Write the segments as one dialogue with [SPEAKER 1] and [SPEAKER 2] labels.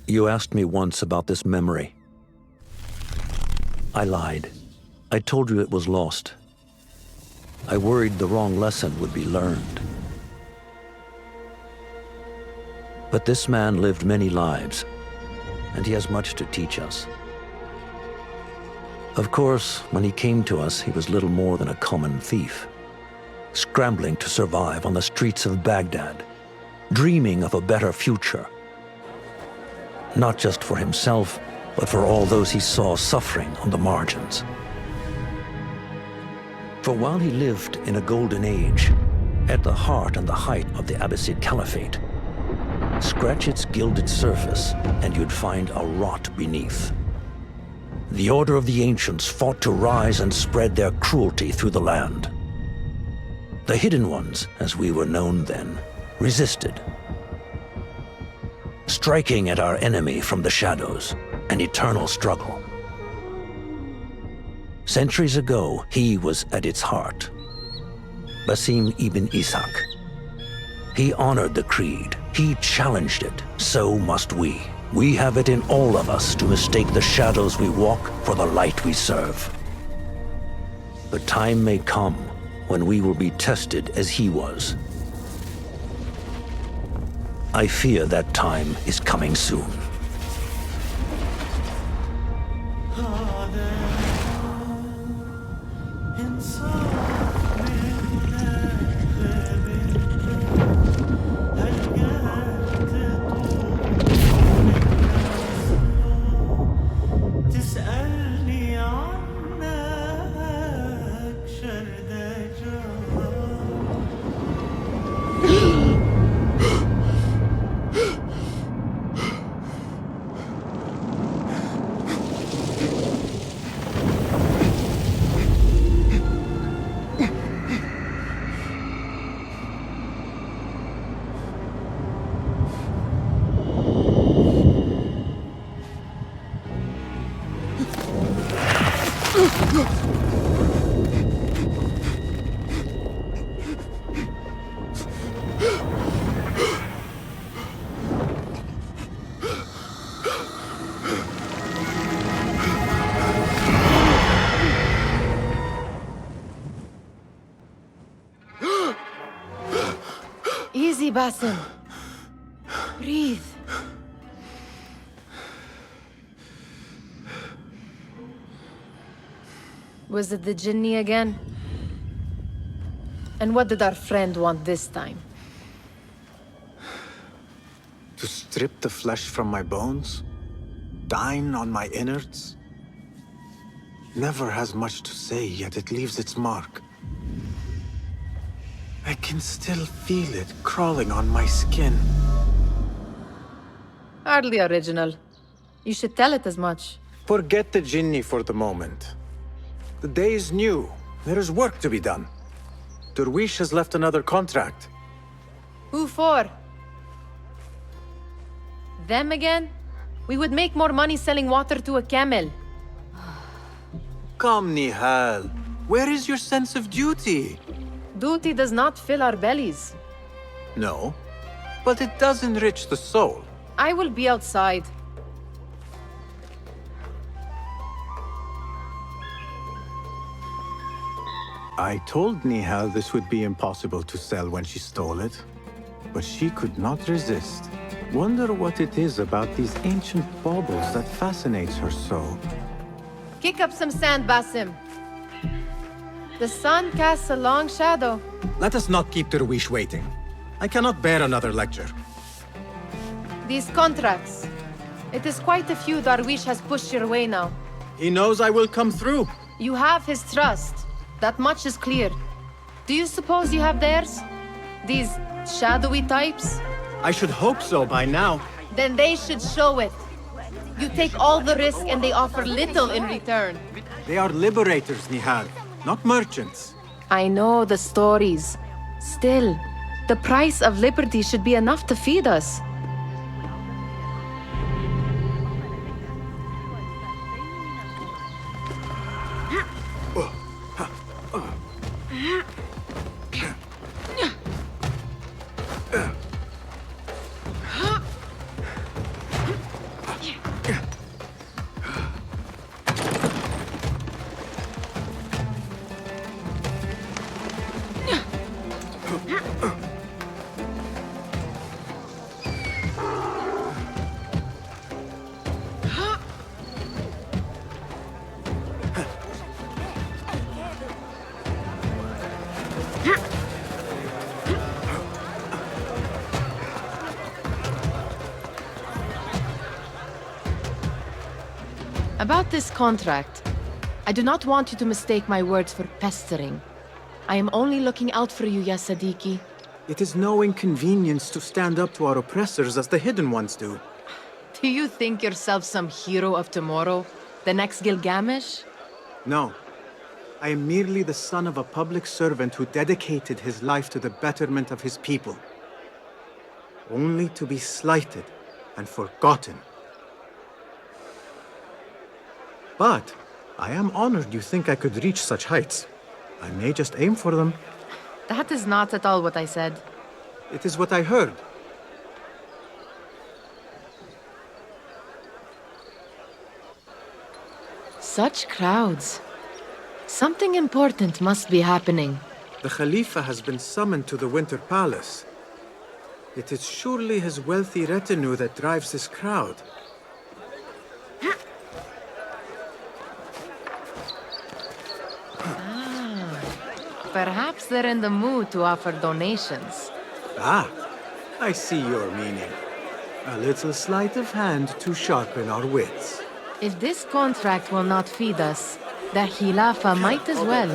[SPEAKER 1] You asked me once about this memory. I lied. I told you it was lost. I worried the wrong lesson would be learned. But this man lived many lives, and he has much to teach us. Of course, when he came to us, he was little more than a common thief, scrambling to survive on the streets of Baghdad, dreaming of a better future. Not just for himself, but for all those he saw suffering on the margins. For while he lived in a golden age, at the heart and the height of the Abbasid Caliphate, scratch its gilded surface and you'd find a rot beneath. The Order of the Ancients fought to rise and spread their cruelty through the land. The Hidden Ones, as we were known then, resisted, striking at our enemy from the shadows, an eternal struggle. Centuries ago, he was at its heart. Basim ibn Ishaq. He honored the creed. He challenged it. So must we. We have it in all of us to mistake the shadows we walk for the light we serve. The time may come when we will be tested as he was. I fear that time is coming soon.
[SPEAKER 2] Easy, Basim. Breathe. Was it the Jinni again? And what did our friend want this time?
[SPEAKER 3] To strip the flesh from my bones? Dine on my innards? Never has much to say, yet it leaves its mark. I can still feel it crawling on my skin.
[SPEAKER 2] Hardly original. You should tell it as much.
[SPEAKER 3] Forget the Jinni for the moment. The day is new. There is work to be done. Derwish has left another contract.
[SPEAKER 2] Who for? Them again? We would make more money selling water to a camel.
[SPEAKER 3] Come, Nihal. Where is your sense of duty?
[SPEAKER 2] Duty does not fill our bellies.
[SPEAKER 3] No, but it does enrich the soul.
[SPEAKER 2] I will be outside.
[SPEAKER 3] I told Nihal this would be impossible to sell when she stole it, but she could not resist. Wonder what it is about these ancient baubles that fascinates her so.
[SPEAKER 2] Kick up some sand, Basim. The sun casts a long shadow.
[SPEAKER 4] Let us not keep Derwish waiting. I cannot bear another lecture.
[SPEAKER 2] These contracts. It is quite a few Darwish has pushed your way now.
[SPEAKER 4] He knows I will come through.
[SPEAKER 2] You have his trust. That much is clear. Do you suppose you have theirs? These shadowy types?
[SPEAKER 4] I should hope so by now.
[SPEAKER 2] Then they should show it. You take all the risk and they offer little in return.
[SPEAKER 4] They are liberators, Nihal, not merchants.
[SPEAKER 2] I know the stories. Still, the price of liberty should be enough to feed us. About this contract, I do not want you to mistake my words for pestering. I am only looking out for you, ya Sadiki.
[SPEAKER 5] It is no inconvenience to stand up to our oppressors as the Hidden Ones do.
[SPEAKER 2] Do you think yourself some hero of tomorrow? The next Gilgamesh?
[SPEAKER 5] No. I am merely the son of a public servant who dedicated his life to the betterment of his people. Only to be slighted and forgotten. But I am honored you think I could reach such heights. I may just aim for them.
[SPEAKER 2] That is not at all what I said.
[SPEAKER 5] It is what I heard.
[SPEAKER 2] Such crowds. Something important must be happening.
[SPEAKER 5] The Khalifa has been summoned to the Winter Palace. It is surely his wealthy retinue that drives this crowd.
[SPEAKER 2] Perhaps they're in the mood to offer donations.
[SPEAKER 5] Ah, I see your meaning. A little sleight of hand to sharpen our wits.
[SPEAKER 2] If this contract will not feed us, the Khilafah might as well.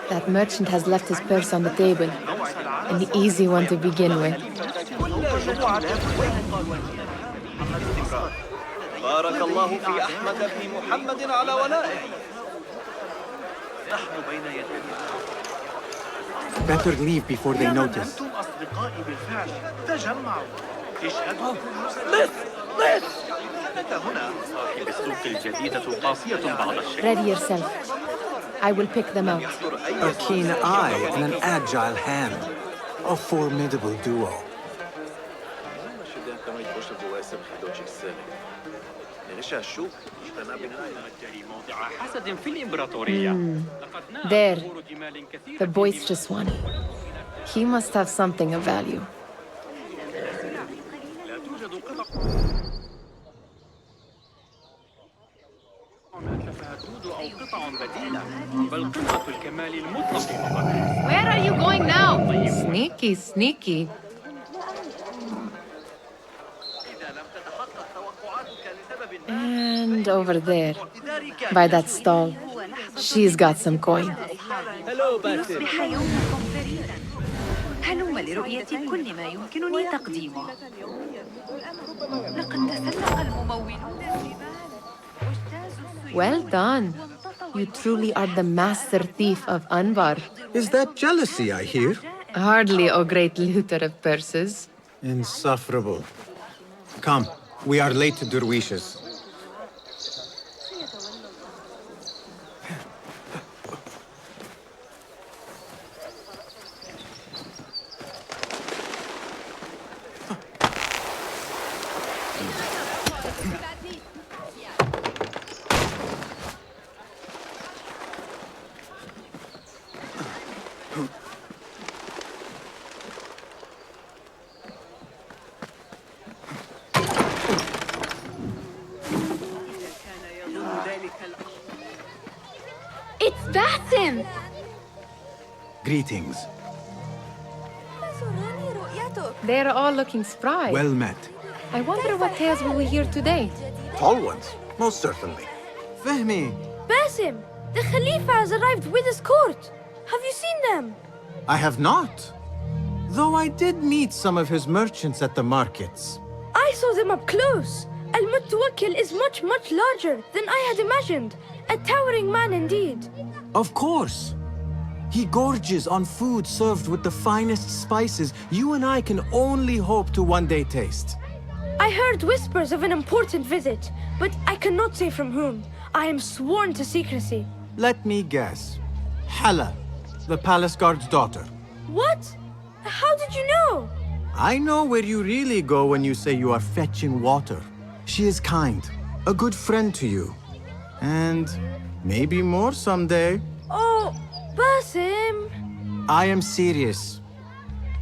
[SPEAKER 2] That merchant has left his purse on the table. An easy one to begin with.
[SPEAKER 6] بارك الله في أحمد بن محمد على ولائه. نحن بين يدي.
[SPEAKER 5] Better leave before they notice.
[SPEAKER 6] أنتم أصدقائي بالفعل. تجمعوا. اشهدوا. أنت هنا. صاحب السوق الجديدة قاسية بعض الشيء.
[SPEAKER 2] Ready yourself. I will pick them out.
[SPEAKER 5] A keen eye and an agile hand. A formidable duo.
[SPEAKER 2] There, the boisterous one. He must have something of value. Where are you going now? Sneaky, sneaky. And over there, by that stall, she's got some coin.
[SPEAKER 6] Hello, Basim.
[SPEAKER 7] هلم لرؤية كل ما يمكنني تقديمه. لقد تسلق الممولون
[SPEAKER 2] Well done. You truly are the master thief of Anbar.
[SPEAKER 5] Is that jealousy I hear?
[SPEAKER 2] Hardly, O great looter of purses.
[SPEAKER 5] Insufferable. Come, we are late to Derwishes.
[SPEAKER 8] It's Basim!
[SPEAKER 5] Greetings.
[SPEAKER 2] They're all looking spry.
[SPEAKER 5] Well met.
[SPEAKER 2] I wonder what tales will we hear today?
[SPEAKER 5] Tall ones, most certainly. Fehmi,
[SPEAKER 8] Basim! The Khalifa has arrived with his court! Have you seen them?
[SPEAKER 5] I have not. Though I did meet some of his merchants at the markets.
[SPEAKER 8] I saw them up close. Al-Mutawakkil is much larger than I had imagined. A towering man indeed.
[SPEAKER 5] Of course. He gorges on food served with the finest spices you and I can only hope to one day taste.
[SPEAKER 8] I heard whispers of an important visit, but I cannot say from whom. I am sworn to secrecy.
[SPEAKER 5] Let me guess. Hala, the palace guard's daughter.
[SPEAKER 8] What? How did you know?
[SPEAKER 5] I know where you really go when you say you are fetching water. She is kind, a good friend to you. And maybe more someday.
[SPEAKER 8] Oh, Basim.
[SPEAKER 5] I am serious.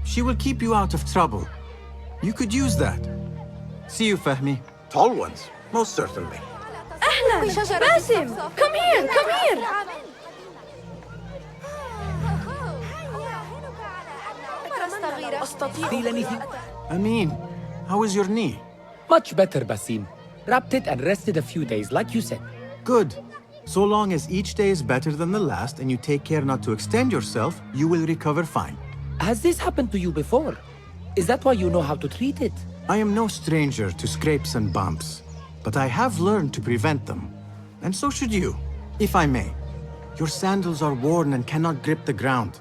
[SPEAKER 5] She will keep you out of trouble. You could use that. See you, Fehmi. Tall ones, most certainly.
[SPEAKER 8] Ahlan. Basim, come here, come here.
[SPEAKER 9] Feel anything?
[SPEAKER 5] Amin, how is your knee?
[SPEAKER 9] Much better, Basim. Wrapped it and rested a few days, like you said.
[SPEAKER 5] Good. So long as each day is better than the last and you take care not to extend yourself, you will recover fine.
[SPEAKER 9] Has this happened to you before? Is that why you know how to treat it?
[SPEAKER 5] I am no stranger to scrapes and bumps, but I have learned to prevent them. And so should you, if I may. Your sandals are worn and cannot grip the ground.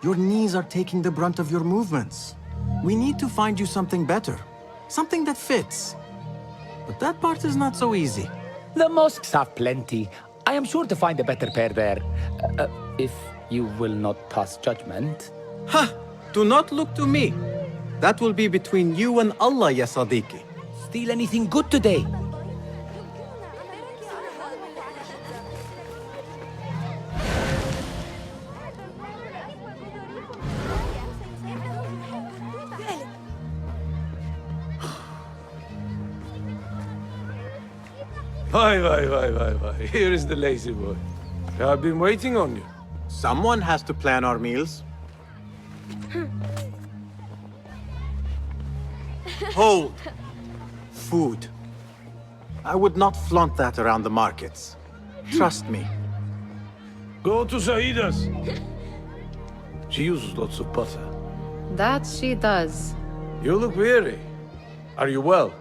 [SPEAKER 5] Your knees are taking the brunt of your movements. We need to find you something better, something that fits. But that part is not so easy.
[SPEAKER 9] The mosques have plenty. I am sure to find a better pair there. If you will not pass judgment.
[SPEAKER 5] Ha! Do not look to me. That will be between you and Allah, ya Sadiqi.
[SPEAKER 9] Steal anything good today?
[SPEAKER 10] Why. Here is the lazy boy. I've been waiting on you.
[SPEAKER 5] Someone has to plan our meals. Hold. Food. I would not flaunt that around the markets. Trust me.
[SPEAKER 10] Go to Saida's. She uses lots of butter.
[SPEAKER 2] That she does.
[SPEAKER 10] You look weary. Are you well?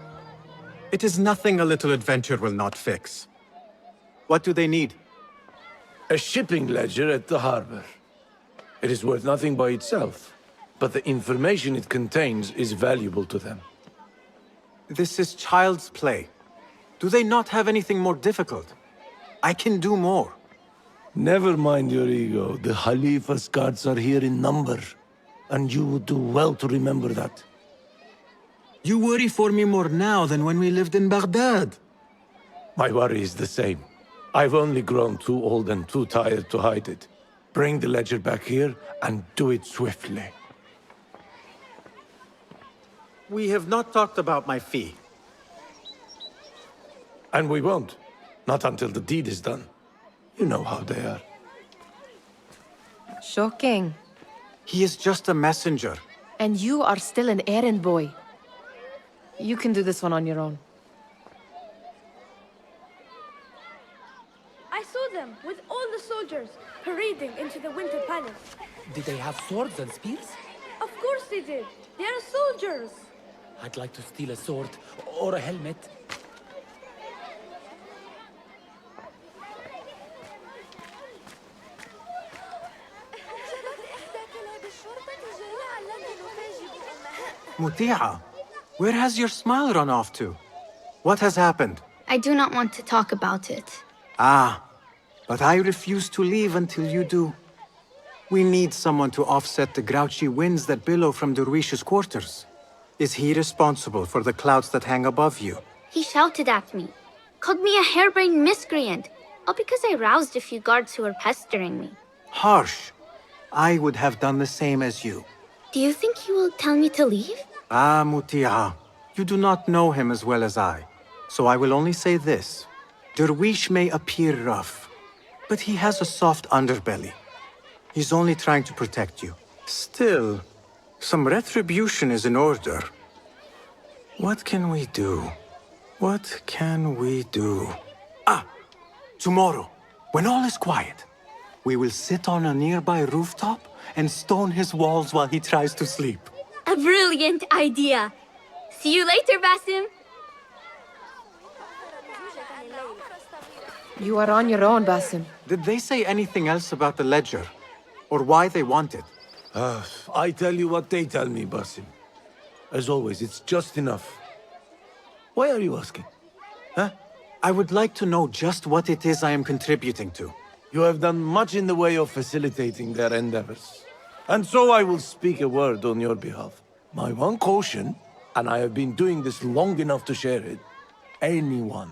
[SPEAKER 5] It is nothing a little adventure will not fix. What do they need?
[SPEAKER 10] A shipping ledger at the harbor. It is worth nothing by itself, but the information it contains is valuable to them.
[SPEAKER 5] This is child's play. Do they not have anything more difficult? I can do more.
[SPEAKER 10] Never mind your ego. The Khalifa's guards are here in number, and you would do well to remember that.
[SPEAKER 5] You worry for me more now than when we lived in Baghdad.
[SPEAKER 10] My worry is the same. I've only grown too old and too tired to hide it. Bring the ledger back here, and do it swiftly.
[SPEAKER 5] We have not talked about my fee.
[SPEAKER 10] And we won't. Not until the deed is done. You know how they are.
[SPEAKER 2] Shocking.
[SPEAKER 5] He is just a messenger.
[SPEAKER 2] And you are still an errand boy. You can do this one on your own.
[SPEAKER 8] I saw them with all the soldiers parading into the Winter Palace.
[SPEAKER 9] Did they have swords and spears?
[SPEAKER 8] Of course they did. They are soldiers.
[SPEAKER 9] I'd like to steal a sword or a helmet.
[SPEAKER 5] Muti'a, where has your smile run off to? What has happened?
[SPEAKER 11] I do not want to talk about it.
[SPEAKER 5] Ah, but I refuse to leave until you do. We need someone to offset the grouchy winds that billow from Darwish's quarters. Is he responsible for the clouds that hang above you?
[SPEAKER 11] He shouted at me, called me a harebrained miscreant, all because I roused a few guards who were pestering me.
[SPEAKER 5] Harsh. I would have done the same as you.
[SPEAKER 11] Do you think he will tell me to leave?
[SPEAKER 5] Ah, Muti'a, you do not know him as well as I, so I will only say this. Darwish may appear rough, but he has a soft underbelly. He's only trying to protect you. Still, some retribution is in order. What can we do? What can we do? Ah! Tomorrow, when all is quiet, we will sit on a nearby rooftop and stone his walls while he tries to sleep.
[SPEAKER 11] A brilliant idea. See you later, Basim.
[SPEAKER 2] You are on your own, Basim.
[SPEAKER 5] Did they say anything else about the ledger? Or why they want it?
[SPEAKER 10] I tell you what they tell me, Basim. As always, it's just enough. Why are you asking? Huh?
[SPEAKER 5] I would like to know just what it is I am contributing to.
[SPEAKER 10] You have done much in the way of facilitating their endeavors. And so I will speak a word on your behalf. My one caution, and I have been doing this long enough to share it, anyone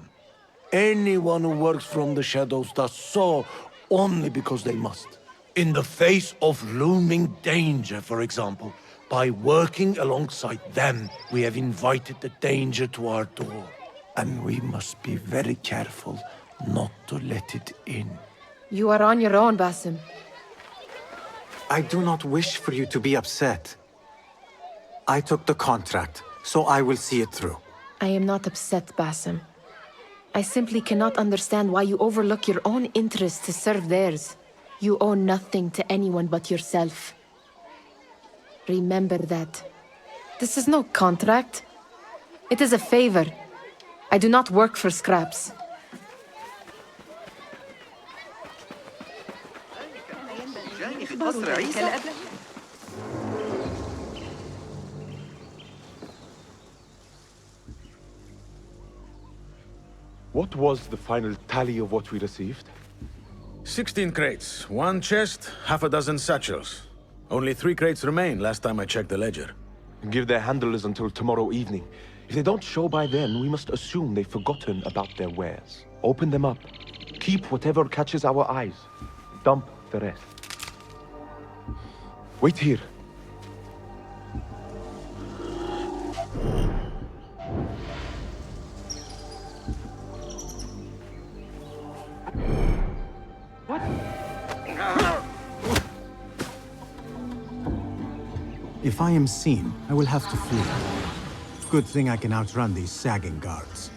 [SPEAKER 10] who works from the shadows does so only because they must. In the face of looming danger, for example. By working alongside them, we have invited the danger to our door. And we must be very careful not to let it in.
[SPEAKER 2] You are on your own, Basim.
[SPEAKER 5] I do not wish for you to be upset. I took the contract, so I will see it through.
[SPEAKER 2] I am not upset, Basim. I simply cannot understand why you overlook your own interests to serve theirs. You owe nothing to anyone but yourself. Remember that. This is no contract. It is a favor. I do not work for scraps.
[SPEAKER 12] What was the final tally of what we received?
[SPEAKER 4] 16 crates, 1 chest, half a dozen satchels. Only 3 crates remain last time I checked the ledger.
[SPEAKER 12] Give their handlers until tomorrow evening. If they don't show by then, we must assume they've forgotten about their wares. Open them up. Keep whatever catches our eyes. Dump the rest. Wait here.
[SPEAKER 3] If I am seen, I will have to flee. Good thing I can outrun these sagging guards.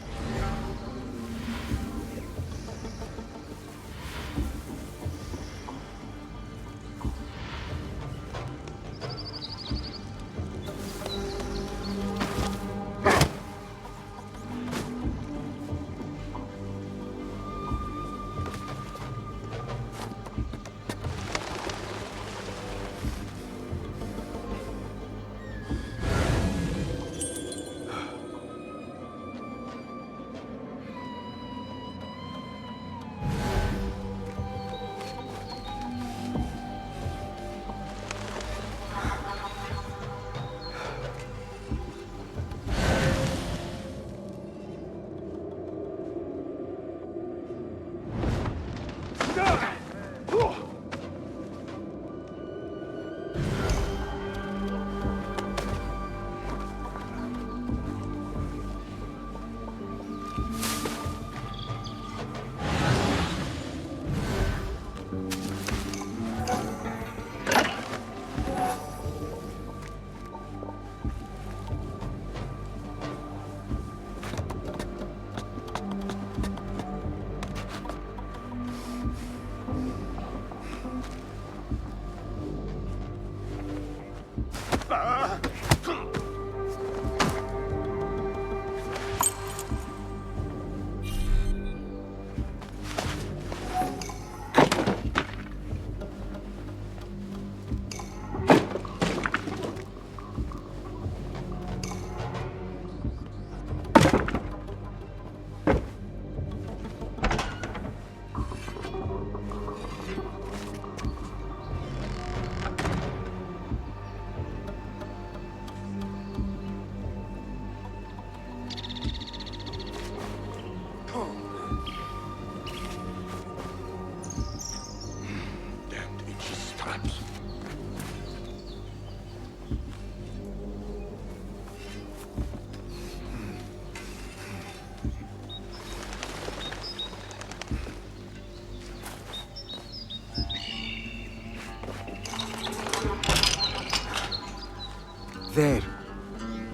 [SPEAKER 3] There.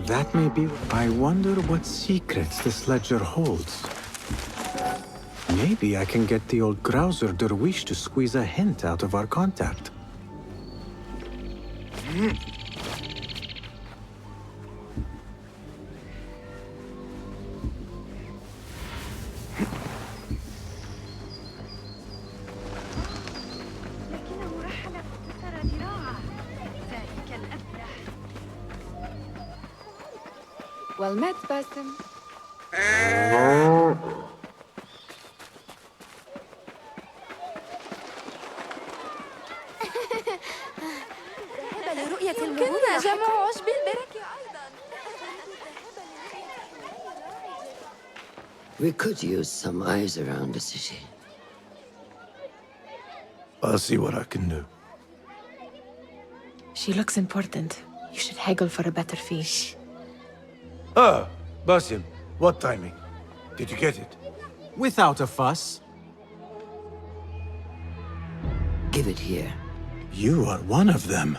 [SPEAKER 3] That may be... I wonder what secrets this ledger holds. Maybe I can get the old grouser Derwish to squeeze a hint out of our contact.
[SPEAKER 2] Well met, Basim.
[SPEAKER 8] يمكننا جمع عشب البركة أيضا.
[SPEAKER 13] We could use some eyes around the city.
[SPEAKER 10] I'll see what I can do.
[SPEAKER 2] She looks important. You should haggle for a better fee.
[SPEAKER 10] Ah, Basim, what timing? Did you get it?
[SPEAKER 5] Without a fuss.
[SPEAKER 13] Give it here.
[SPEAKER 5] You are one of them.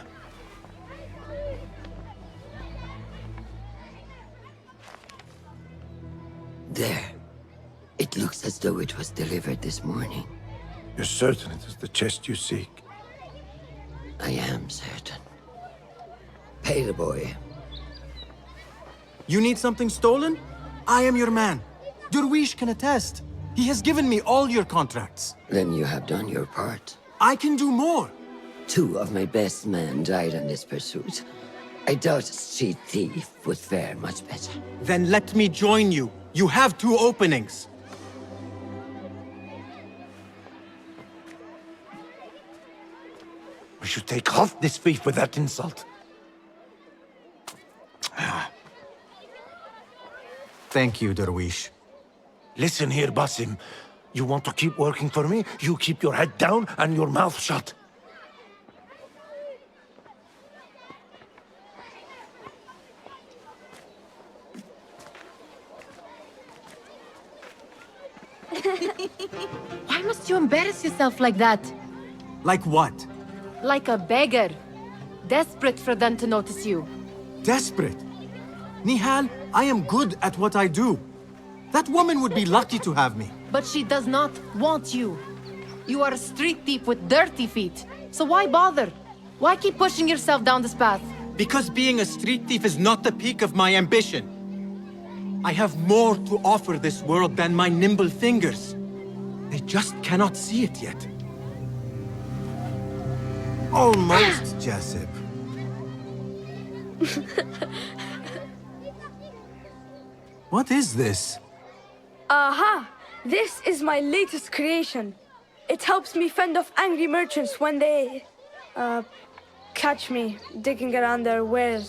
[SPEAKER 13] There. It looks as though it was delivered this morning.
[SPEAKER 10] You're certain it is the chest you seek?
[SPEAKER 13] I am certain. Pay the boy.
[SPEAKER 5] You need something stolen? I am your man. Derwish can attest. He has given me all your contracts.
[SPEAKER 13] Then you have done your part.
[SPEAKER 5] I can do more.
[SPEAKER 13] 2 of my best men died in this pursuit. I doubt a street thief would fare much better.
[SPEAKER 5] Then let me join you. You have 2 openings.
[SPEAKER 10] We should take off this thief with that insult.
[SPEAKER 5] Thank you, Derwish.
[SPEAKER 10] Listen here, Basim. You want to keep working for me? You keep your head down and your mouth shut.
[SPEAKER 2] Why must you embarrass yourself like that?
[SPEAKER 5] Like what?
[SPEAKER 2] Like a beggar. Desperate for them to notice you.
[SPEAKER 5] Desperate? Nihal, I am good at what I do. That woman would be lucky to have me.
[SPEAKER 2] But she does not want you. You are a street thief with dirty feet. So why bother? Why keep pushing yourself down this path?
[SPEAKER 5] Because being a street thief is not the peak of my ambition. I have more to offer this world than my nimble fingers. They just cannot see it yet. Almost, Jessup. What is this?
[SPEAKER 8] Aha! This is my latest creation. It helps me fend off angry merchants when they... catch me digging around their wares.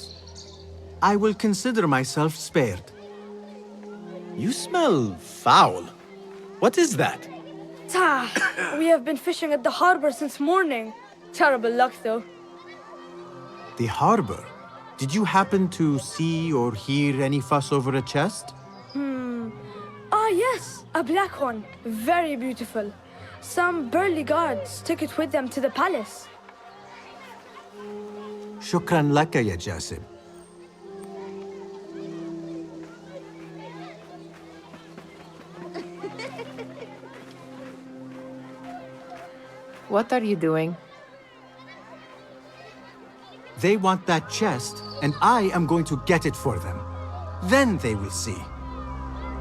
[SPEAKER 5] I will consider myself spared. You smell foul. What is that?
[SPEAKER 8] We have been fishing at the harbor since morning. Terrible luck, though.
[SPEAKER 5] The harbor? Did you happen to see or hear any fuss over a chest?
[SPEAKER 8] Ah, yes, a black one. Very beautiful. Some burly guards took it with them to the palace.
[SPEAKER 5] Shukran laka, ya Jasib.
[SPEAKER 2] What are you doing?
[SPEAKER 5] They want that chest, and I am going to get it for them. Then they will see.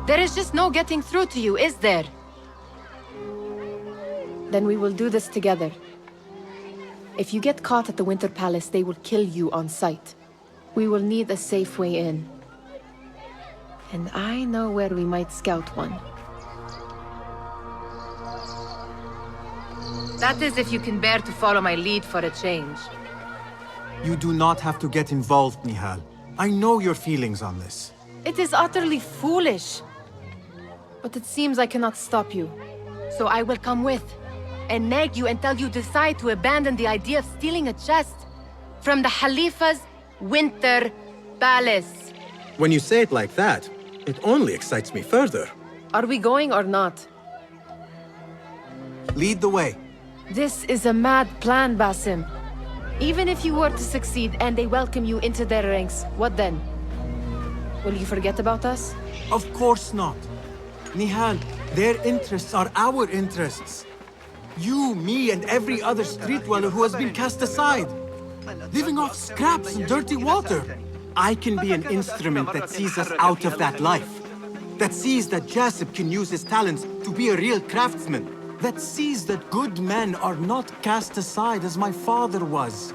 [SPEAKER 2] There is just no getting through to you, is there? Then we will do this together. If you get caught at the Winter Palace, they will kill you on sight. We will need a safe way in. And I know where we might scout one. That is if you can bear to follow my lead for a change.
[SPEAKER 5] You do not have to get involved, Nihal. I know your feelings on this.
[SPEAKER 2] It is utterly foolish. But it seems I cannot stop you. So I will come with, and nag you until you decide to abandon the idea of stealing a chest from the Khalifa's Winter Palace.
[SPEAKER 5] When you say it like that, it only excites me further.
[SPEAKER 2] Are we going or not?
[SPEAKER 5] Lead the way.
[SPEAKER 2] This is a mad plan, Basim. Even if you were to succeed and they welcome you into their ranks, what then? Will you forget about us?
[SPEAKER 5] Of course not. Nihal, their interests are our interests. You, me, and every other street dweller who has been cast aside. Living off scraps and dirty water. I can be an instrument that sees us out of that life. That sees that Jasip can use his talents to be a real craftsman. That sees that good men are not cast aside as my father was.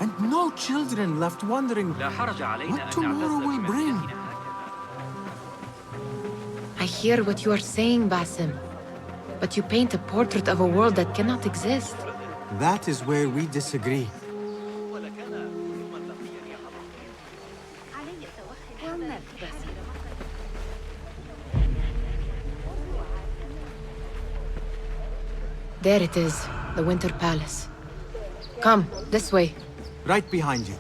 [SPEAKER 5] And no children left wondering what tomorrow will bring.
[SPEAKER 2] I hear what you are saying, Basim. But you paint a portrait of a world that cannot exist.
[SPEAKER 5] That is where we disagree.
[SPEAKER 2] There it is, the Winter Palace. Come, this way.
[SPEAKER 5] Right behind you.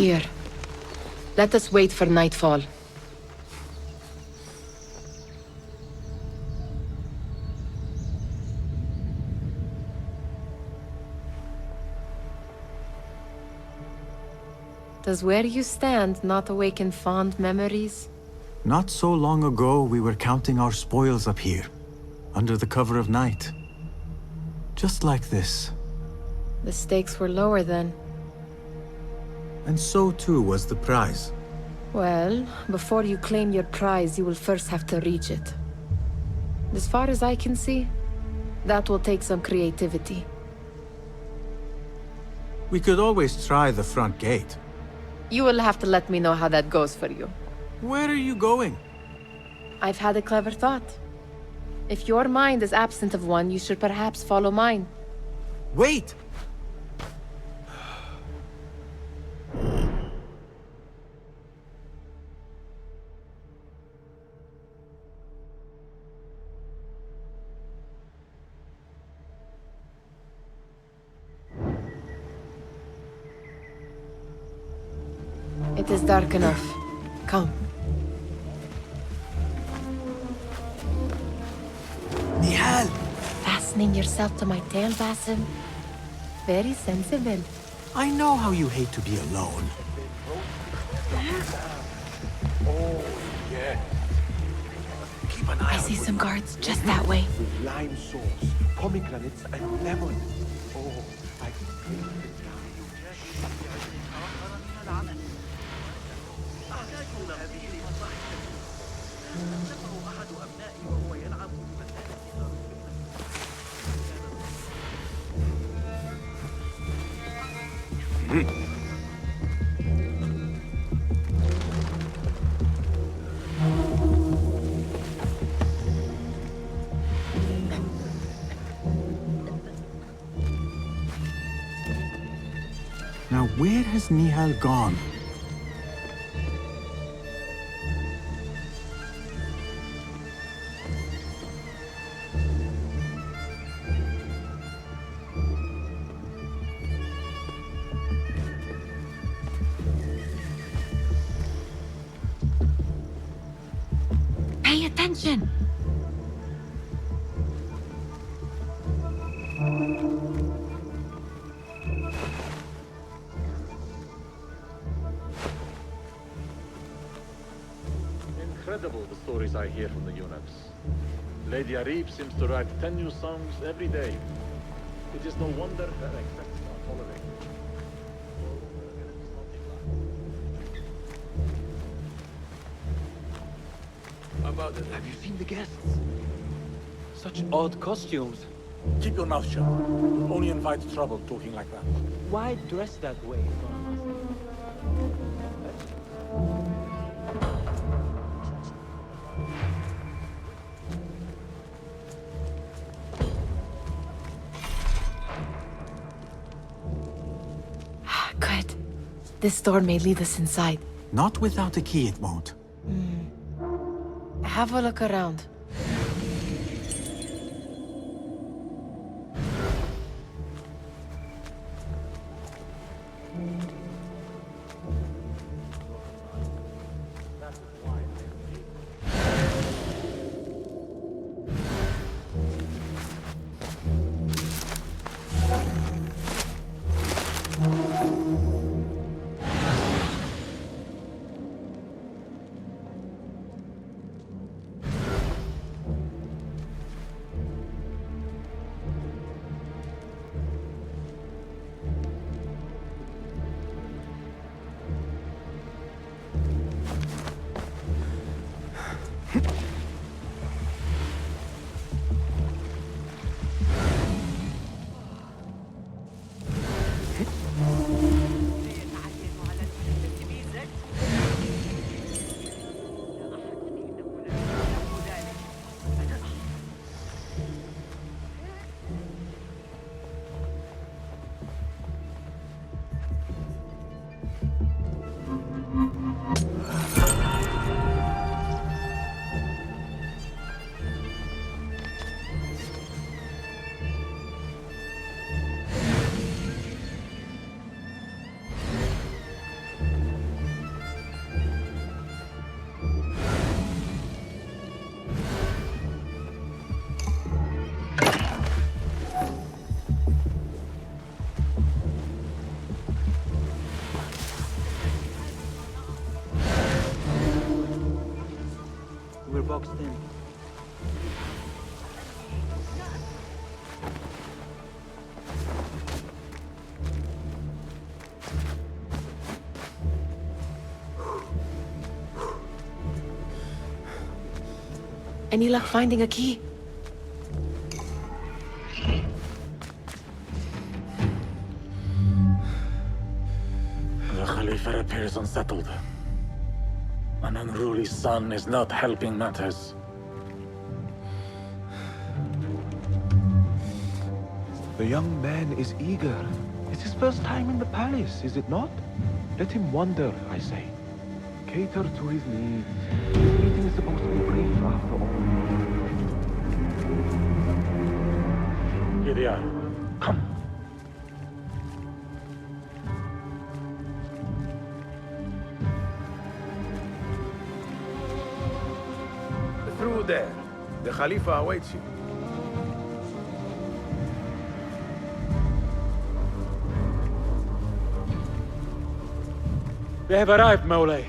[SPEAKER 2] Here. Let us wait for nightfall. Does where you stand not awaken fond memories?
[SPEAKER 5] Not so long ago, we were counting our spoils up here, under the cover of night. Just like this.
[SPEAKER 2] The stakes were lower then.
[SPEAKER 5] And so too was the prize.
[SPEAKER 2] Well, before you claim your prize, you will first have to reach it. As far as I can see, that will take some creativity.
[SPEAKER 5] We could always try the front gate.
[SPEAKER 2] You will have to let me know how that goes for you.
[SPEAKER 5] Where are you going?
[SPEAKER 2] I've had a clever thought. If your mind is absent of one, you should perhaps follow mine.
[SPEAKER 5] Wait!
[SPEAKER 2] It is dark enough. Come.
[SPEAKER 5] Nihal!
[SPEAKER 2] Fastening yourself to my tail, Basim? Very sensible.
[SPEAKER 5] I know how you hate to be alone.
[SPEAKER 12] Oh, yes. Keep an eye
[SPEAKER 2] I see some guards just that way.
[SPEAKER 12] with lime sauce, pomegranates, and lemon. Oh, I
[SPEAKER 5] Now where has Nihal gone?
[SPEAKER 2] Pay attention!
[SPEAKER 14] Incredible the stories I hear from the eunuchs. Lady Arib seems to write 10 new songs every day. It is no wonder her execs are following.
[SPEAKER 10] About it.
[SPEAKER 15] Have you seen the guests? Such odd costumes.
[SPEAKER 10] Keep your mouth shut. Only invite trouble talking like that.
[SPEAKER 15] Why dress that way?
[SPEAKER 2] Good. This door may lead us inside.
[SPEAKER 5] Not without a key, it won't.
[SPEAKER 2] Have a look around.
[SPEAKER 15] longer boxed in.
[SPEAKER 2] Any luck finding a key?
[SPEAKER 14] The Khalifa appears unsettled. An unruly son is not helping matters.
[SPEAKER 12] The young man is eager. It's his first time in the palace, is it not? Let him wander, I say. Cater to his needs. This meeting is supposed to be brief after all.
[SPEAKER 14] Here they are. Come.
[SPEAKER 4] Through there. The Khalifa awaits you.
[SPEAKER 15] They have arrived, Mawlay.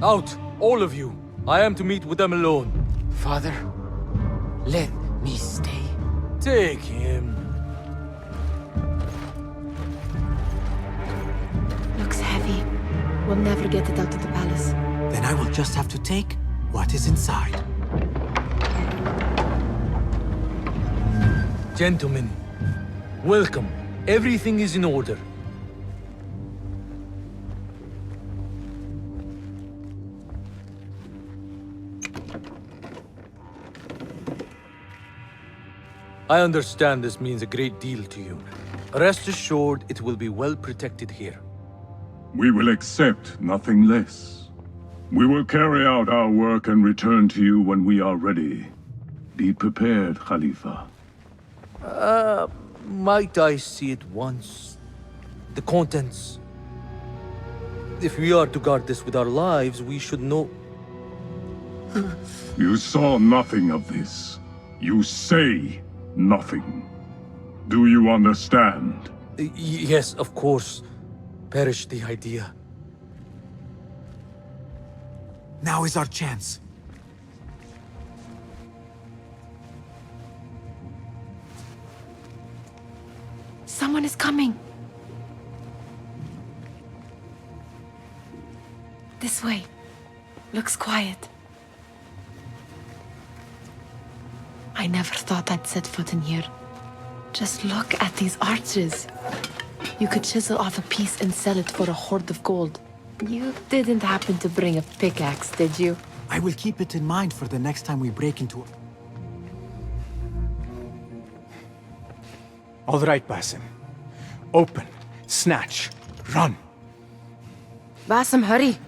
[SPEAKER 15] Out, all of you. I am to meet with them alone.
[SPEAKER 16] Father, let me stay.
[SPEAKER 15] Take him.
[SPEAKER 2] Looks heavy. We'll never get it out of the palace.
[SPEAKER 5] Then I will just have to take what is inside.
[SPEAKER 15] Gentlemen, welcome. Everything is in order. I understand this means a great deal to you. Rest assured, it will be well protected here.
[SPEAKER 17] We will accept nothing less. We will carry out our work and return to you when we are ready. Be prepared, Khalifa.
[SPEAKER 15] Might I see it once? The contents. If we are to guard this with our lives, we should know...
[SPEAKER 17] You saw nothing of this. You say nothing. Do you understand?
[SPEAKER 15] Yes, of course. Perish the idea.
[SPEAKER 5] Now is our chance.
[SPEAKER 2] Someone is coming. This way. Looks quiet. I never thought I'd set foot in here. Just look at these arches. You could chisel off a piece and sell it for a hoard of gold. You didn't happen to bring a pickaxe, did you?
[SPEAKER 5] I will keep it in mind for the next time we break into... All right, Basim. Open, snatch, run.
[SPEAKER 2] Basim, hurry.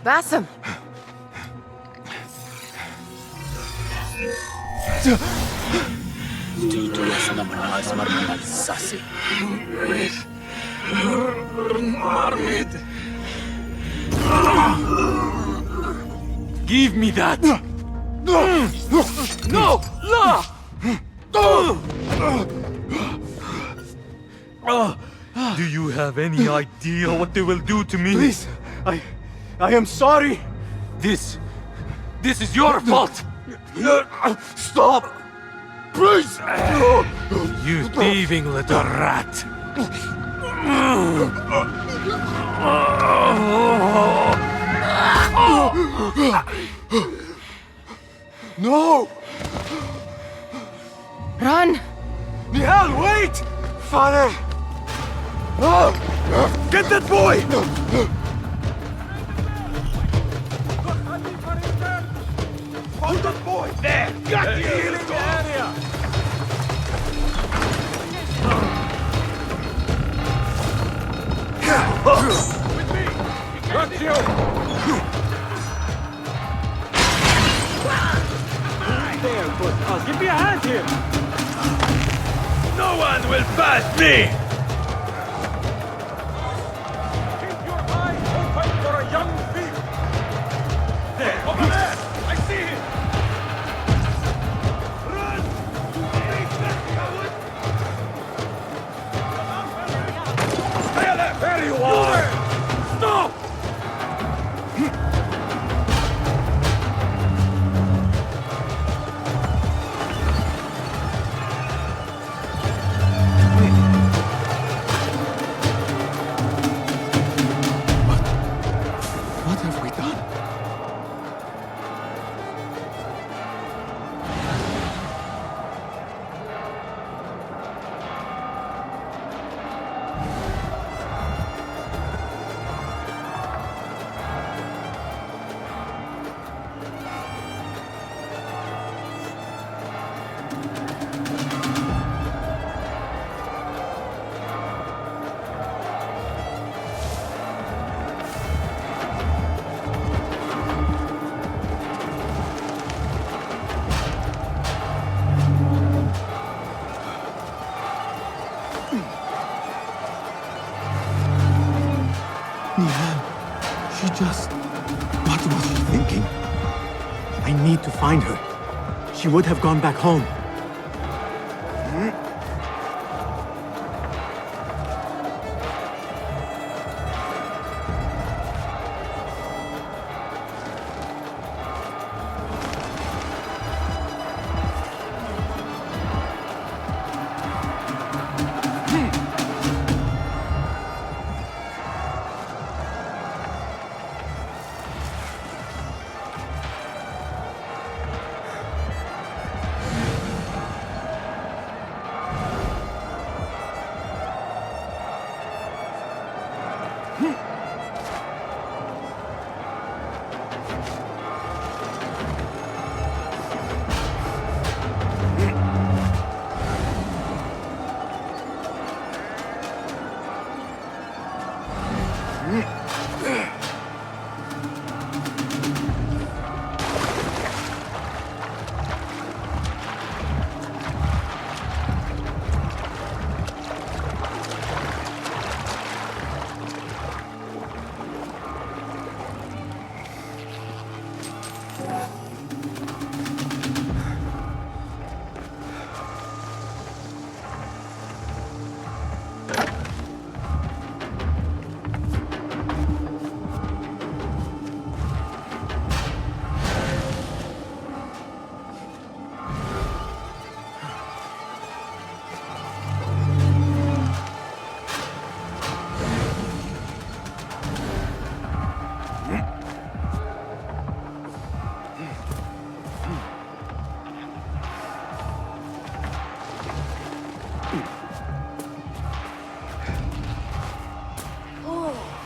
[SPEAKER 2] Basim!
[SPEAKER 15] Give me that! No! La! Do you have any idea what they will do to me?
[SPEAKER 5] Please, I am sorry.
[SPEAKER 15] This is your fault!
[SPEAKER 5] Stop! Please!
[SPEAKER 15] You thieving little rat!
[SPEAKER 5] No!
[SPEAKER 2] Run!
[SPEAKER 5] Nihal, wait! Father! Get that boy! Hold that boy! There! Got you! Healing the area!
[SPEAKER 4] With me! Got you!
[SPEAKER 15] There, but give me a hand here!
[SPEAKER 4] No one will pass me!
[SPEAKER 15] Keep your eyes open for a young thief!
[SPEAKER 4] There! Over there! I see him! Run!
[SPEAKER 5] She just... What was she thinking? I need to find her. She would have gone back home.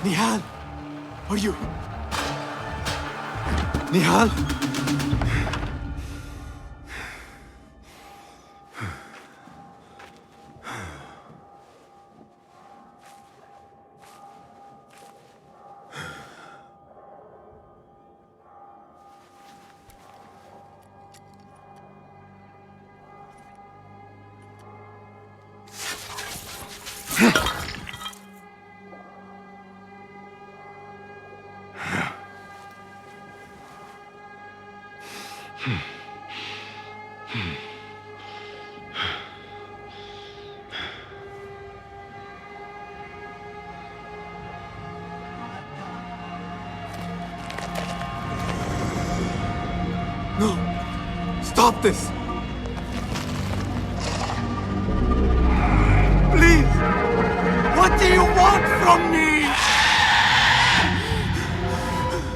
[SPEAKER 5] Nihal! Are you... Nihal? No! Stop this! Please! What do you want from me?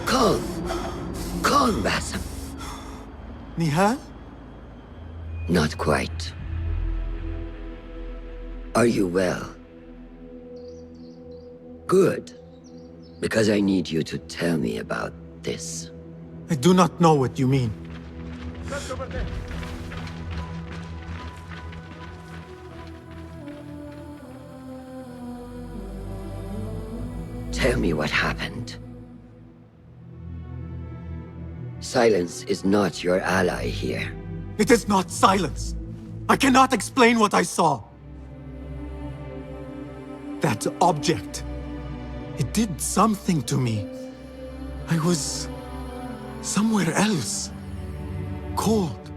[SPEAKER 13] Calm. Calm, Basim.
[SPEAKER 5] Nihal?
[SPEAKER 13] Not quite. Are you well? Good. Because I need you to tell me about this.
[SPEAKER 5] I do not know what you mean.
[SPEAKER 13] Tell me what happened. Silence is not your ally here.
[SPEAKER 5] It is not silence. I cannot explain what I saw. That object. It did something to me. I was somewhere else. Cold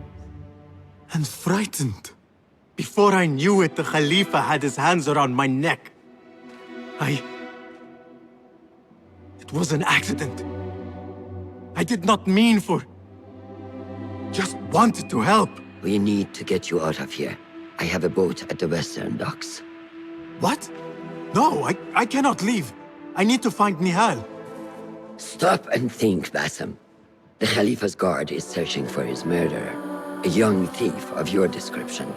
[SPEAKER 5] and frightened. Before I knew it, the Khalifa had his hands around my neck. It was an accident. I did not mean for... Just wanted to help.
[SPEAKER 13] We need to get you out of here. I have a boat at the western docks.
[SPEAKER 5] What? No, I cannot leave. I need to find Nihal.
[SPEAKER 13] Stop and think, Basim. The Khalifa's guard is searching for his murderer, a young thief of your description.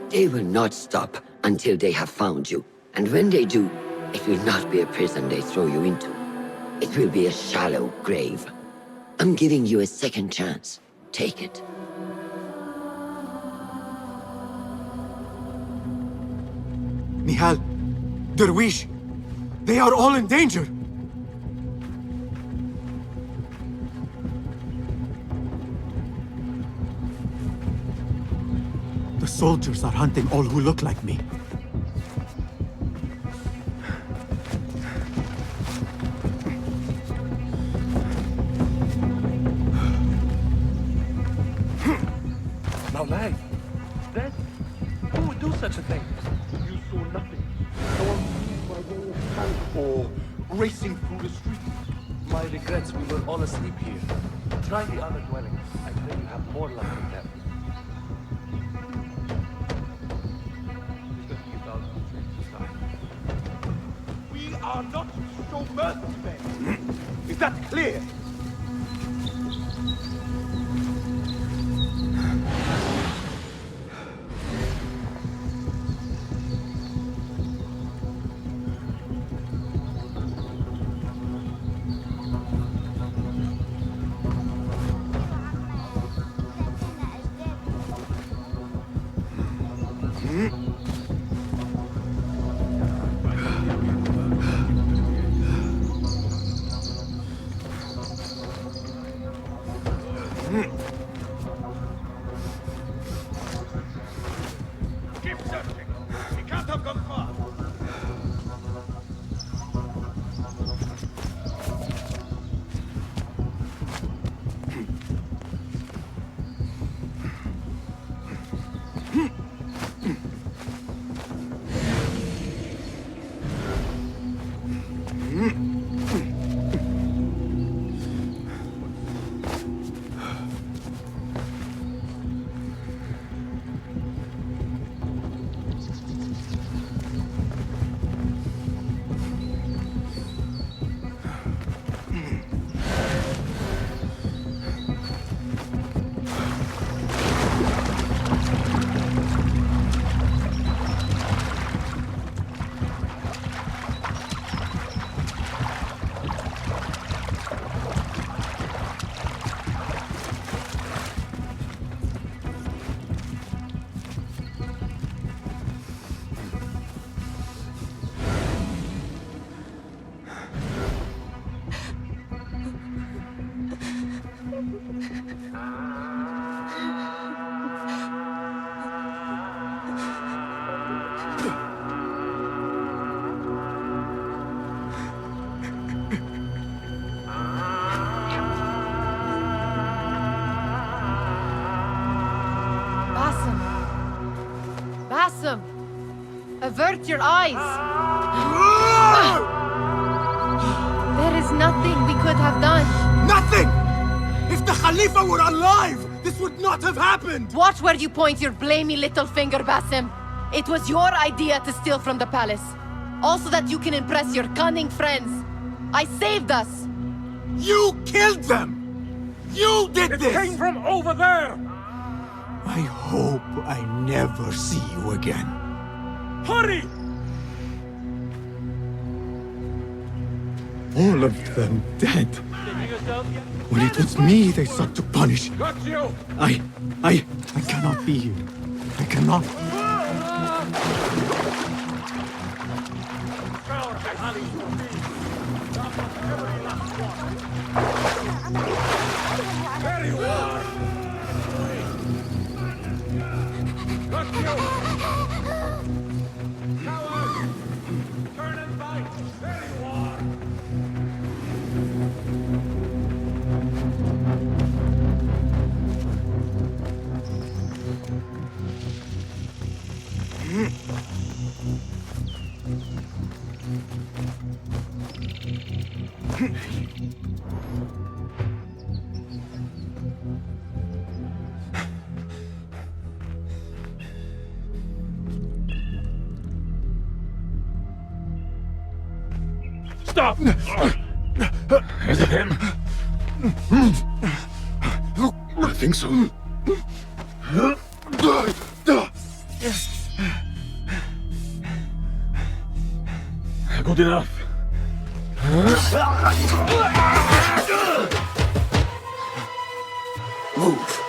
[SPEAKER 13] They will not stop until they have found you. And when they do, it will not be a prison they throw you into. It will be a shallow grave. I'm giving you a second chance. Take it.
[SPEAKER 5] Nihal, Derwish, they are all in danger. The soldiers are hunting all who look like me.
[SPEAKER 10] Maulay, dead? Who would do such a thing? You saw nothing. No one sees my way of life or racing through the streets. My regrets, we were all asleep here. Try the other dwellings. I pray you have more luck with them. We are not to show mercy, men. Is that clear?
[SPEAKER 6] Keep searching. He can't have gone far.
[SPEAKER 2] Basim! Avert your eyes! There is nothing we could have done.
[SPEAKER 5] Nothing! If the Khalifa were alive, this would not have happened!
[SPEAKER 2] Watch where you point your blamey little finger, Basim. It was your idea to steal from the palace. Also that you can impress your cunning friends. I saved us!
[SPEAKER 5] You killed them! You did this!
[SPEAKER 6] It came from over there!
[SPEAKER 5] I hope I never see you again.
[SPEAKER 6] Hurry!
[SPEAKER 5] All of them dead. When it was me they sought to punish.
[SPEAKER 6] Got you!
[SPEAKER 5] I cannot be here. I cannot.
[SPEAKER 6] Very well! Got you! Coward! Turn and fight! Very well! Stop! Is it him? I think so. Good enough.
[SPEAKER 13] Move.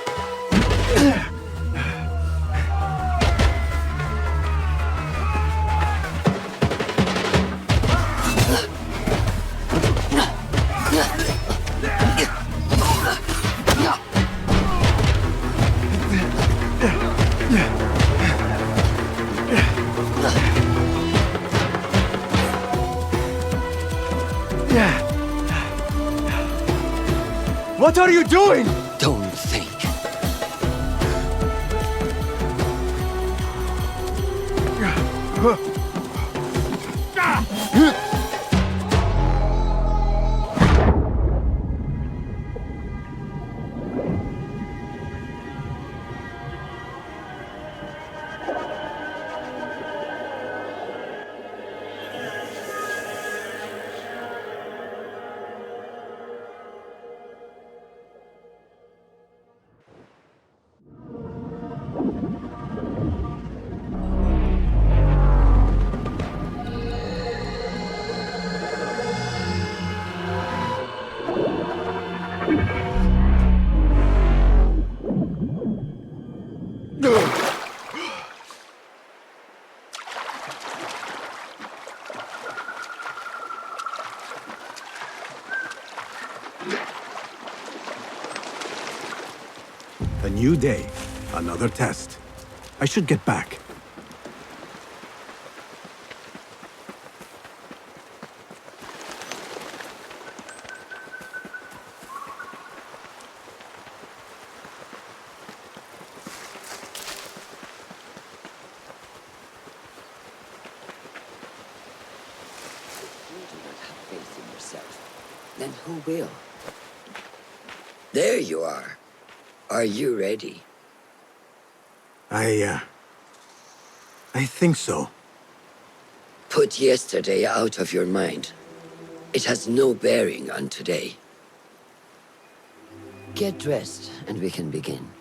[SPEAKER 5] What are you doing?
[SPEAKER 13] Don't think.
[SPEAKER 3] A new day, another test. I should get back.
[SPEAKER 13] Faith in yourself. Then who will? There you are. Are you ready?
[SPEAKER 3] I think so.
[SPEAKER 13] Put yesterday out of your mind. It has no bearing on today. Get dressed, and we can begin.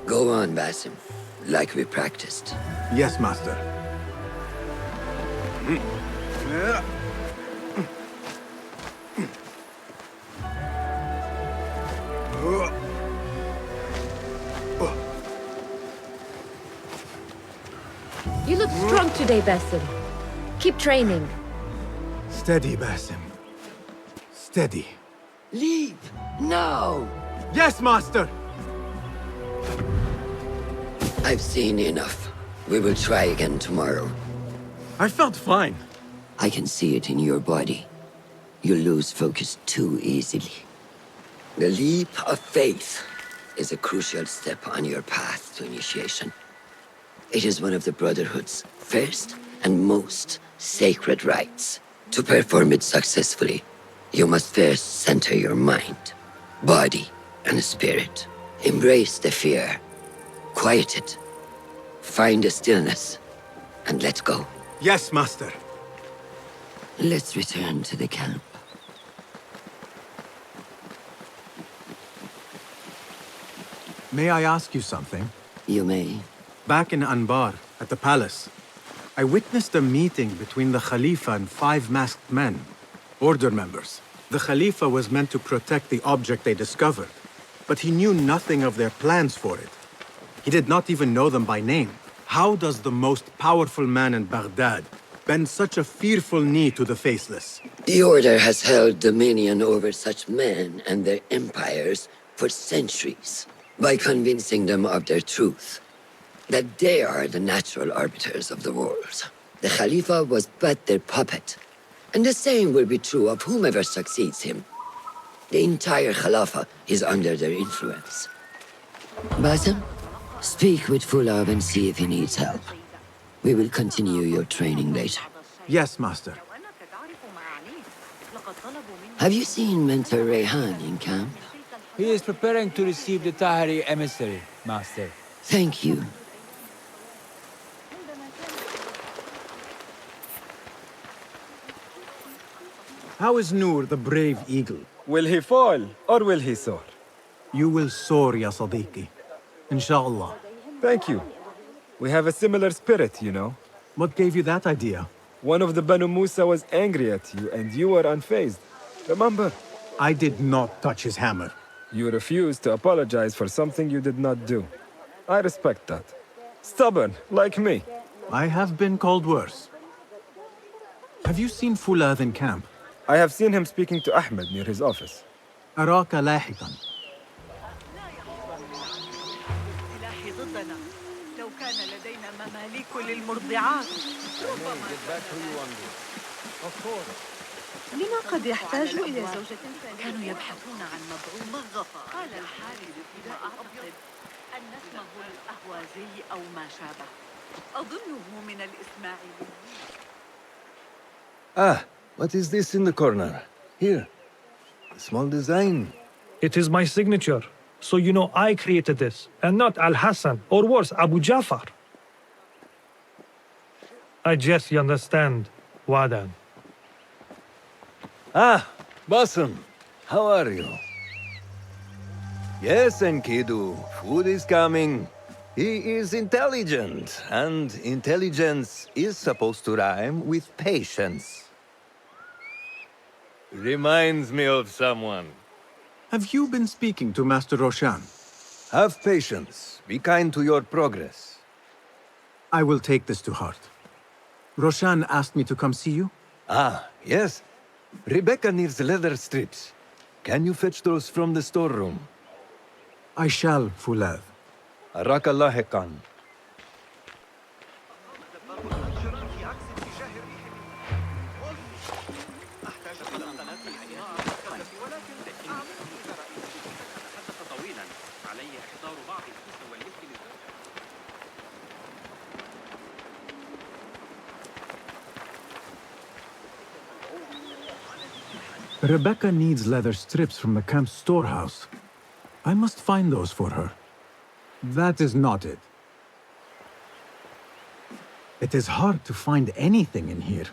[SPEAKER 13] Go on, Basim, like we practiced.
[SPEAKER 3] Yes, Master.
[SPEAKER 18] You look strong today, Basim. Keep training.
[SPEAKER 3] Steady, Basim. Steady.
[SPEAKER 13] Leave! Now!
[SPEAKER 3] Yes, Master!
[SPEAKER 13] I've seen enough. We will try again tomorrow.
[SPEAKER 3] I felt fine.
[SPEAKER 13] I can see it in your body. You lose focus too easily. The leap of faith is a crucial step on your path to initiation. It is one of the Brotherhood's first and most sacred rites. To perform it successfully, you must first center your mind, body, and spirit. Embrace the fear. Quiet it. Find a stillness. And let go.
[SPEAKER 3] Yes, Master.
[SPEAKER 13] Let's return to the camp.
[SPEAKER 3] May I ask you something?
[SPEAKER 13] You may.
[SPEAKER 3] Back in Anbar, at the palace, I witnessed a meeting between the Khalifa and 5 masked men, Order members. The Khalifa was meant to protect the object they discovered, but he knew nothing of their plans for it. He did not even know them by name. How does the most powerful man in Baghdad bend such a fearful knee to the faceless?
[SPEAKER 13] The Order has held dominion over such men and their empires for centuries by convincing them of their truth, that they are the natural arbiters of the world. The Khalifa was but their puppet, and the same will be true of whomever succeeds him. The entire Khalifa is under their influence. Basim, speak with Fulab and see if he needs help. We will continue your training later.
[SPEAKER 3] Yes, Master.
[SPEAKER 13] Have you seen Mentor Rayhan in camp?
[SPEAKER 19] He is preparing to receive the Tahiri emissary, Master.
[SPEAKER 13] Thank you.
[SPEAKER 3] How is Noor, the brave eagle?
[SPEAKER 20] Will he fall, or will he soar?
[SPEAKER 3] You will soar, ya Sadiqi. Inshallah.
[SPEAKER 20] Thank you. We have a similar spirit, you know.
[SPEAKER 3] What gave you that idea?
[SPEAKER 20] One of the Banu Musa was angry at you, and you were unfazed. Remember?
[SPEAKER 3] I did not touch his hammer.
[SPEAKER 20] You refused to apologize for something you did not do. I respect that. Stubborn, like me.
[SPEAKER 3] I have been called worse. Have you seen Fulad in camp?
[SPEAKER 20] I have seen him speaking to Ahmed near his office.
[SPEAKER 3] أراك لاحقا.
[SPEAKER 7] لو كان لدينا مماليك للمرضعات لما قد يحتاج إلى زوجة كانوا يبحثون عن مضعوم الظفر قال الحارث فيما أعتقد أن اسمه الأهوازي أو ما شابه أظنه من الإسماعيليين.
[SPEAKER 10] Ah, what is this in the corner? Here. A small design.
[SPEAKER 21] It is my signature. So you know I created this, and not Al-Hassan, or worse, Abu Jafar. I guess you understand, Wadan.
[SPEAKER 10] Ah, Bassem. How are you? Yes, Enkidu. Food is coming. He is intelligent, and intelligence is supposed to rhyme with patience. Reminds me of someone.
[SPEAKER 3] Have you been speaking to Master Roshan?
[SPEAKER 10] Have patience. Be kind to your progress.
[SPEAKER 3] I will take this to heart. Roshan asked me to come see you?
[SPEAKER 10] Ah, yes. Rebecca needs leather strips. Can you fetch those from the storeroom?
[SPEAKER 3] I shall, Fulad.
[SPEAKER 10] Arakallah Khan.
[SPEAKER 3] Rebecca needs leather strips from the camp's storehouse. I must find those for her. That is not it. It is hard to find anything in here.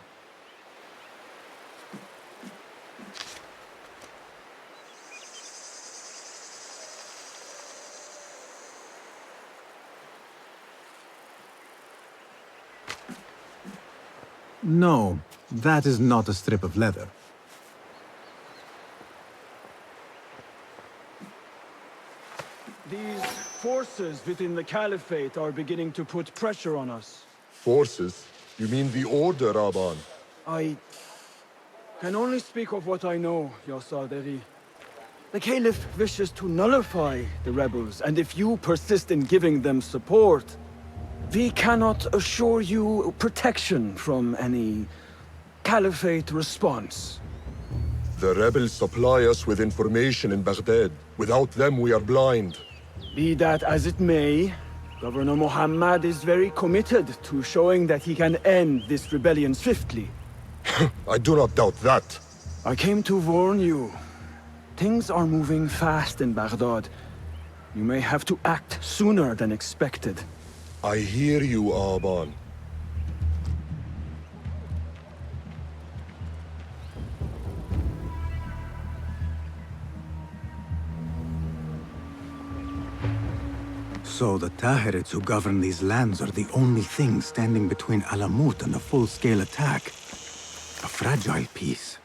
[SPEAKER 3] No, that is not a strip of leather.
[SPEAKER 22] These forces within the Caliphate are beginning to put pressure on us.
[SPEAKER 23] Forces? You mean the Order, Aban?
[SPEAKER 22] I can only speak of what I know, Ya Saderi. The Caliph wishes to nullify the rebels, and if you persist in giving them support, we cannot assure you protection from any Caliphate response.
[SPEAKER 23] The rebels supply us with information in Baghdad. Without them, we are blind.
[SPEAKER 22] Be that as it may, Governor Muhammad is very committed to showing that he can end this rebellion swiftly.
[SPEAKER 23] I do not doubt that.
[SPEAKER 22] I came to warn you. Things are moving fast in Baghdad. You may have to act sooner than expected.
[SPEAKER 23] I hear you, Aban.
[SPEAKER 3] So the Tahirids who govern these lands are the only thing standing between Alamut and a full-scale attack. A fragile peace.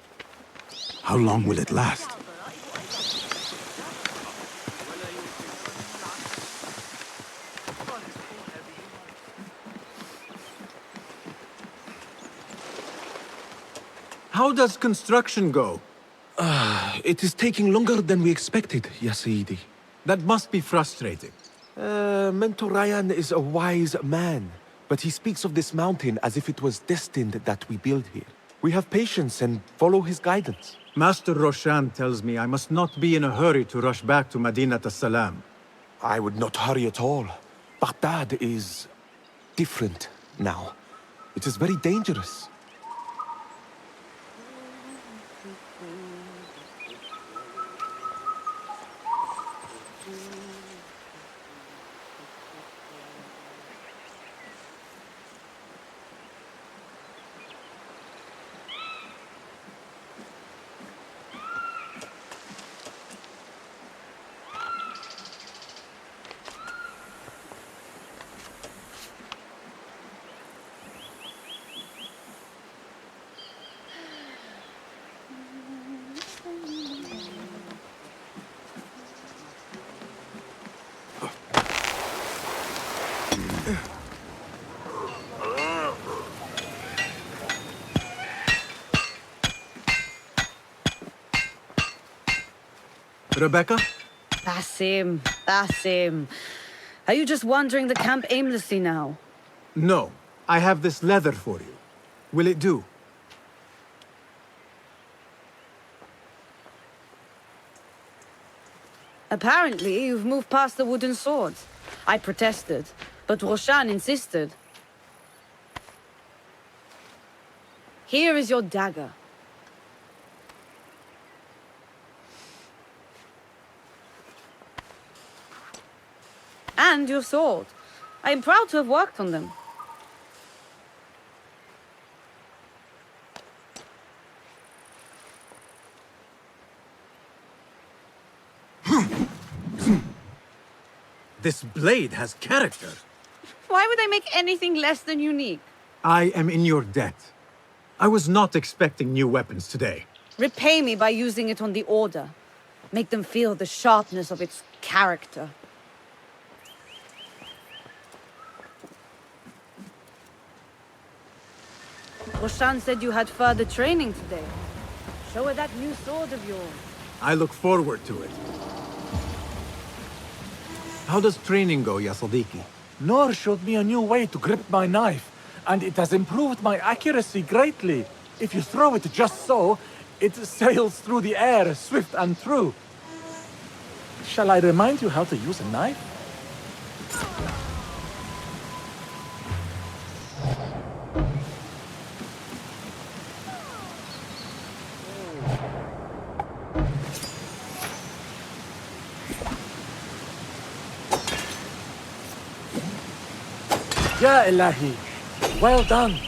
[SPEAKER 3] How long will it last? How does construction go?
[SPEAKER 12] It is taking longer than we expected, Ya Sayyidi.
[SPEAKER 3] That must be frustrating.
[SPEAKER 12] Mentor Ryan is a wise man, but he speaks of this mountain as if it was destined that we build here. We have patience and follow his guidance.
[SPEAKER 3] Master Roshan tells me I must not be in a hurry to rush back to Madinat as-Salam.
[SPEAKER 12] I would not hurry at all. Baghdad is different now. It is very dangerous.
[SPEAKER 5] Rebecca?
[SPEAKER 7] Basim, Basim. Are you just wandering the camp aimlessly now?
[SPEAKER 5] No. I have this leather for you. Will it do?
[SPEAKER 7] Apparently, you've moved past the wooden swords. I protested, but Roshan insisted. Here is your dagger. And your sword. I am proud to have worked on them.
[SPEAKER 5] This blade has character.
[SPEAKER 7] Why would I make anything less than unique?
[SPEAKER 5] I am in your debt. I was not expecting new weapons today.
[SPEAKER 7] Repay me by using it on the Order. Make them feel the sharpness of its character. Roshan said you had further training today. Show her that new sword of yours.
[SPEAKER 5] I look forward to it. How does training go, Ya Sadiqi?
[SPEAKER 10] Noor showed me a new way to grip my knife, and it has improved my accuracy greatly. If you throw it just so, it sails through the air, swift and true. Shall I remind you how to use a knife? Ya Ilahi, well done.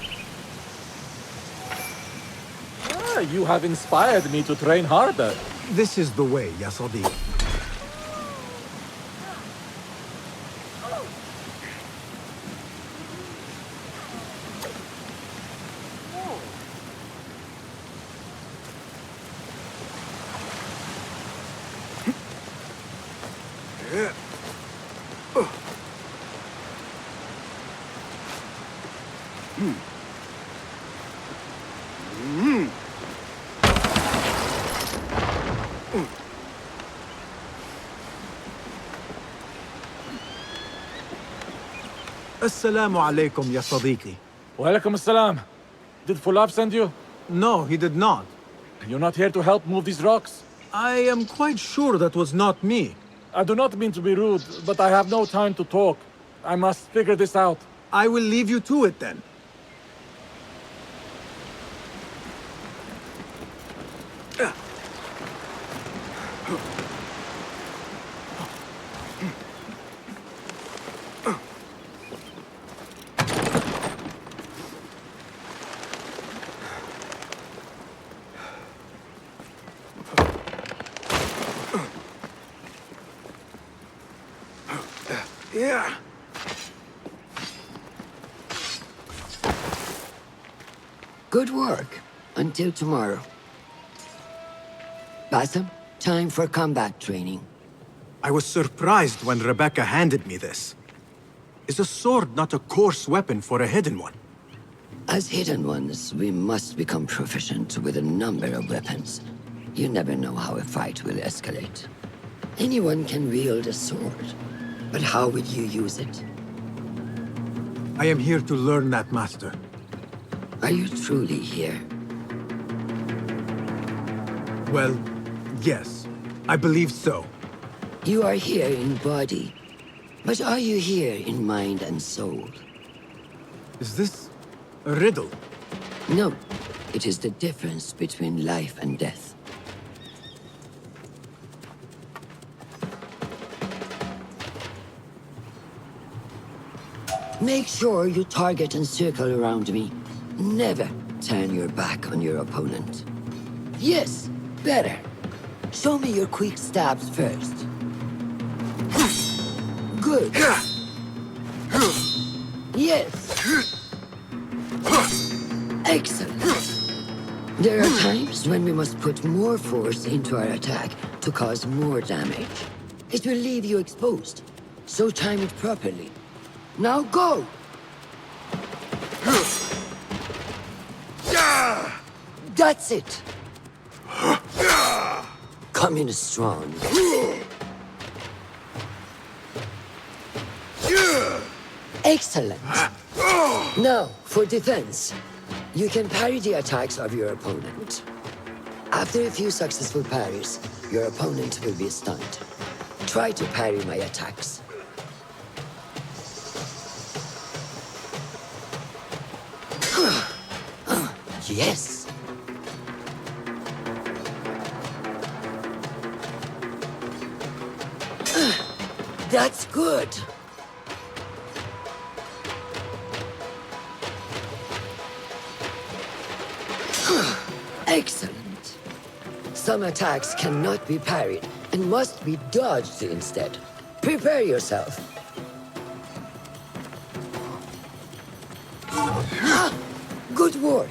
[SPEAKER 10] You have inspired me to train harder.
[SPEAKER 5] This is the way, Ya Sadiq. Assalamu alaikum, Ya Sadiqi.
[SPEAKER 10] Walaikum assalam. Did Fulab send you?
[SPEAKER 5] No, he did not.
[SPEAKER 10] You're not here to help move these rocks?
[SPEAKER 5] I am quite sure that was not me.
[SPEAKER 10] I do not mean to be rude, but I have no time to talk. I must figure this out.
[SPEAKER 5] I will leave you to it then.
[SPEAKER 22] Yeah.
[SPEAKER 13] Good work. Until tomorrow. Basim, time for combat training.
[SPEAKER 5] I was surprised when Rebecca handed me this. Is a sword not a coarse weapon for a hidden one?
[SPEAKER 13] As hidden ones, we must become proficient with a number of weapons. You never know how a fight will escalate. Anyone can wield a sword, but how would you use it?
[SPEAKER 5] I am here to learn that, Master.
[SPEAKER 13] Are you truly here?
[SPEAKER 5] Well, yes. I believe so.
[SPEAKER 13] You are here in body, but are you here in mind and soul?
[SPEAKER 5] Is this a riddle?
[SPEAKER 13] No. It is the difference between life and death. Make sure you target and circle around me. Never turn your back on your opponent. Yes, better. Show me your quick stabs first. Good. Yes. Excellent. There are times when we must put more force into our attack to cause more damage. It will leave you exposed, so time it properly. Now go! That's it! Come in strong. Excellent! Now, for defense. You can parry the attacks of your opponent. After a few successful parries, your opponent will be stunned. Try to parry my attacks. Yes! That's good! Excellent! Some attacks cannot be parried and must be dodged instead. Prepare yourself. Good work!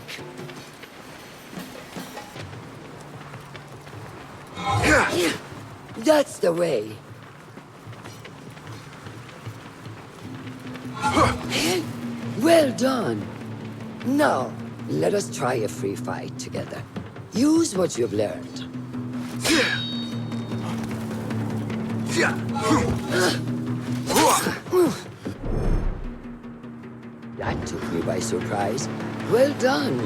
[SPEAKER 13] That's the way. Well done. Now, let us try a free fight together. Use what you've learned. That took me by surprise. Well done.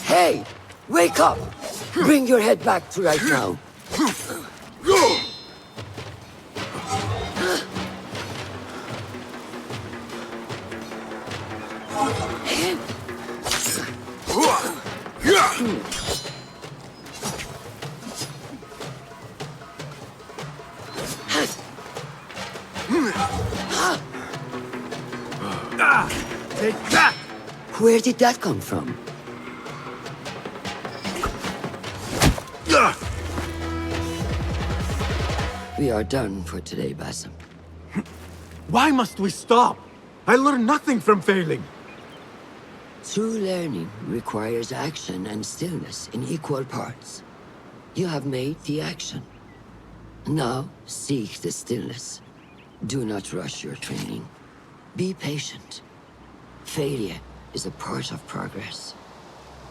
[SPEAKER 13] Hey! Wake up! Bring your head back to right now.
[SPEAKER 22] Take that!
[SPEAKER 13] Where did that come from? We are done for today, Basim.
[SPEAKER 5] Why must we stop? I learned nothing from failing.
[SPEAKER 13] True learning requires action and stillness in equal parts. You have made the action. Now, seek the stillness. Do not rush your training. Be patient. Failure is a part of progress.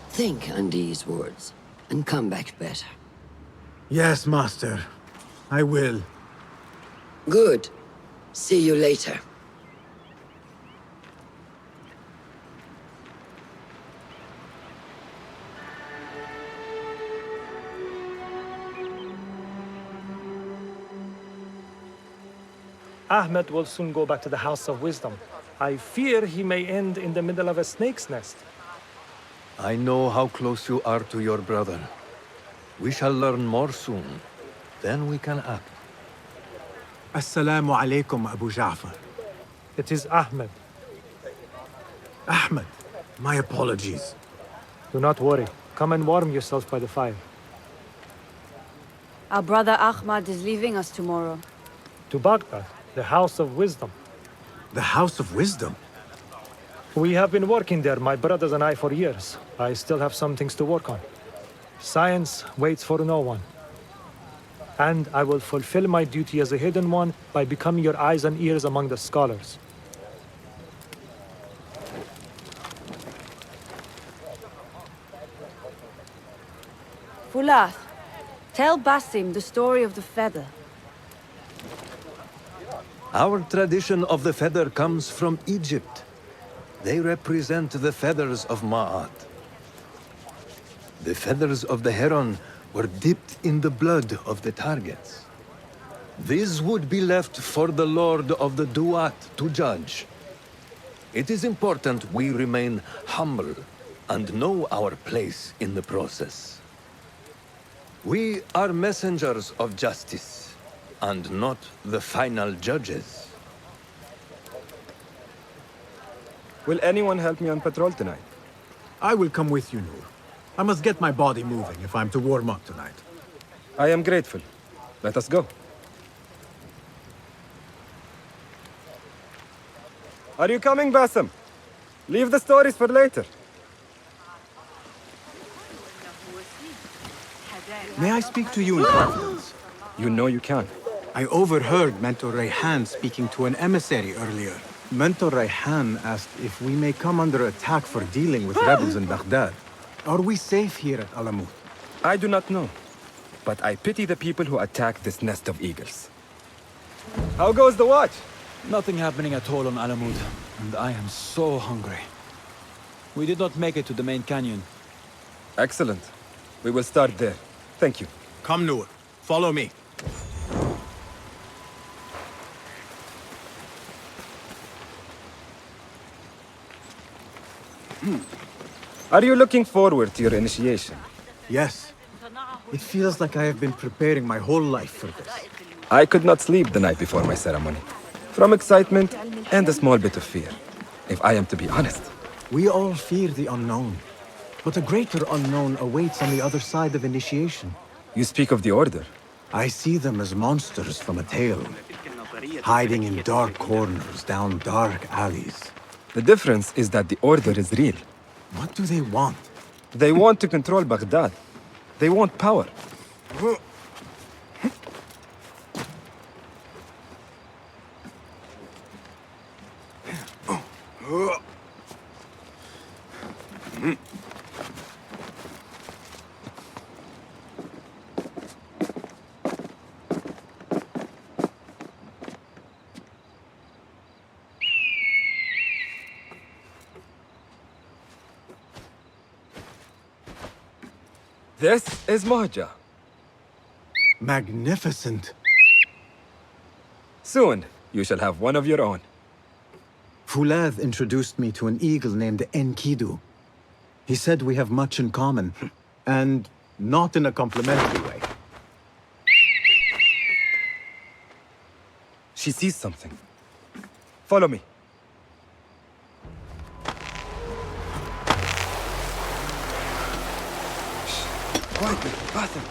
[SPEAKER 13] Think on these words, and come back better.
[SPEAKER 5] Yes, Master. I will.
[SPEAKER 13] Good. See you later.
[SPEAKER 21] Ahmed will soon go back to the House of Wisdom. I fear he may end in the middle of a snake's nest.
[SPEAKER 15] I know how close you are to your brother. We shall learn more soon. Then we can act.
[SPEAKER 5] Assalamu alaikum, Abu Ja'far.
[SPEAKER 21] It is Ahmed.
[SPEAKER 5] Ahmed, my apologies.
[SPEAKER 21] Do not worry. Come and warm yourself by the fire.
[SPEAKER 1] Our brother Ahmad is leaving us tomorrow.
[SPEAKER 21] To Baghdad, the House of Wisdom.
[SPEAKER 5] The House of Wisdom?
[SPEAKER 21] We have been working there, my brothers and I, for years. I still have some things to work on. Science waits for no one. And I will fulfill my duty as a hidden one by becoming your eyes and ears among the scholars.
[SPEAKER 1] Fulath, tell Basim the story of the feather.
[SPEAKER 15] Our tradition of the feather comes from Egypt. They represent the feathers of Ma'at. The feathers of the heron were dipped in the blood of the targets. These would be left for the Lord of the Duat to judge. It is important we remain humble and know our place in the process. We are messengers of justice, and not the final judges.
[SPEAKER 20] Will anyone help me on patrol tonight?
[SPEAKER 5] I will come with you, Noor. I must get my body moving if I'm to warm up tonight.
[SPEAKER 20] I am grateful. Let us go. Are you coming, Bassem? Leave the stories for later.
[SPEAKER 5] May I speak to you in confidence?
[SPEAKER 20] You know you can.
[SPEAKER 5] I overheard Mentor Rayhan speaking to an emissary earlier. Mentor Rayhan asked if we may come under attack for dealing with rebels in Baghdad. Are we safe here at Alamut?
[SPEAKER 20] I do not know, but I pity the people who attack this nest of eagles. How goes the watch?
[SPEAKER 19] Nothing happening at all on Alamut, and I am so hungry. We did not make it to the main canyon.
[SPEAKER 20] Excellent. We will start there. Thank you.
[SPEAKER 5] Come, Noor. Follow me.
[SPEAKER 20] Are you looking forward to your initiation?
[SPEAKER 5] Yes. It feels like I have been preparing my whole life for this.
[SPEAKER 20] I could not sleep the night before my ceremony. From excitement and a small bit of fear, if I am to be honest.
[SPEAKER 5] We all fear the unknown. But a greater unknown awaits on the other side of initiation.
[SPEAKER 20] You speak of the Order.
[SPEAKER 5] I see them as monsters from a tale, hiding in dark corners, down dark alleys.
[SPEAKER 20] The difference is that the Order is real.
[SPEAKER 5] What do they want?
[SPEAKER 20] They want to control Baghdad. They want power. This is Mahja.
[SPEAKER 5] Magnificent.
[SPEAKER 20] Soon, you shall have one of your own.
[SPEAKER 5] Fulad introduced me to an eagle named Enkidu. He said we have much in common, and not in a complimentary way.
[SPEAKER 20] She sees something. Follow me. Quietly, Bassem.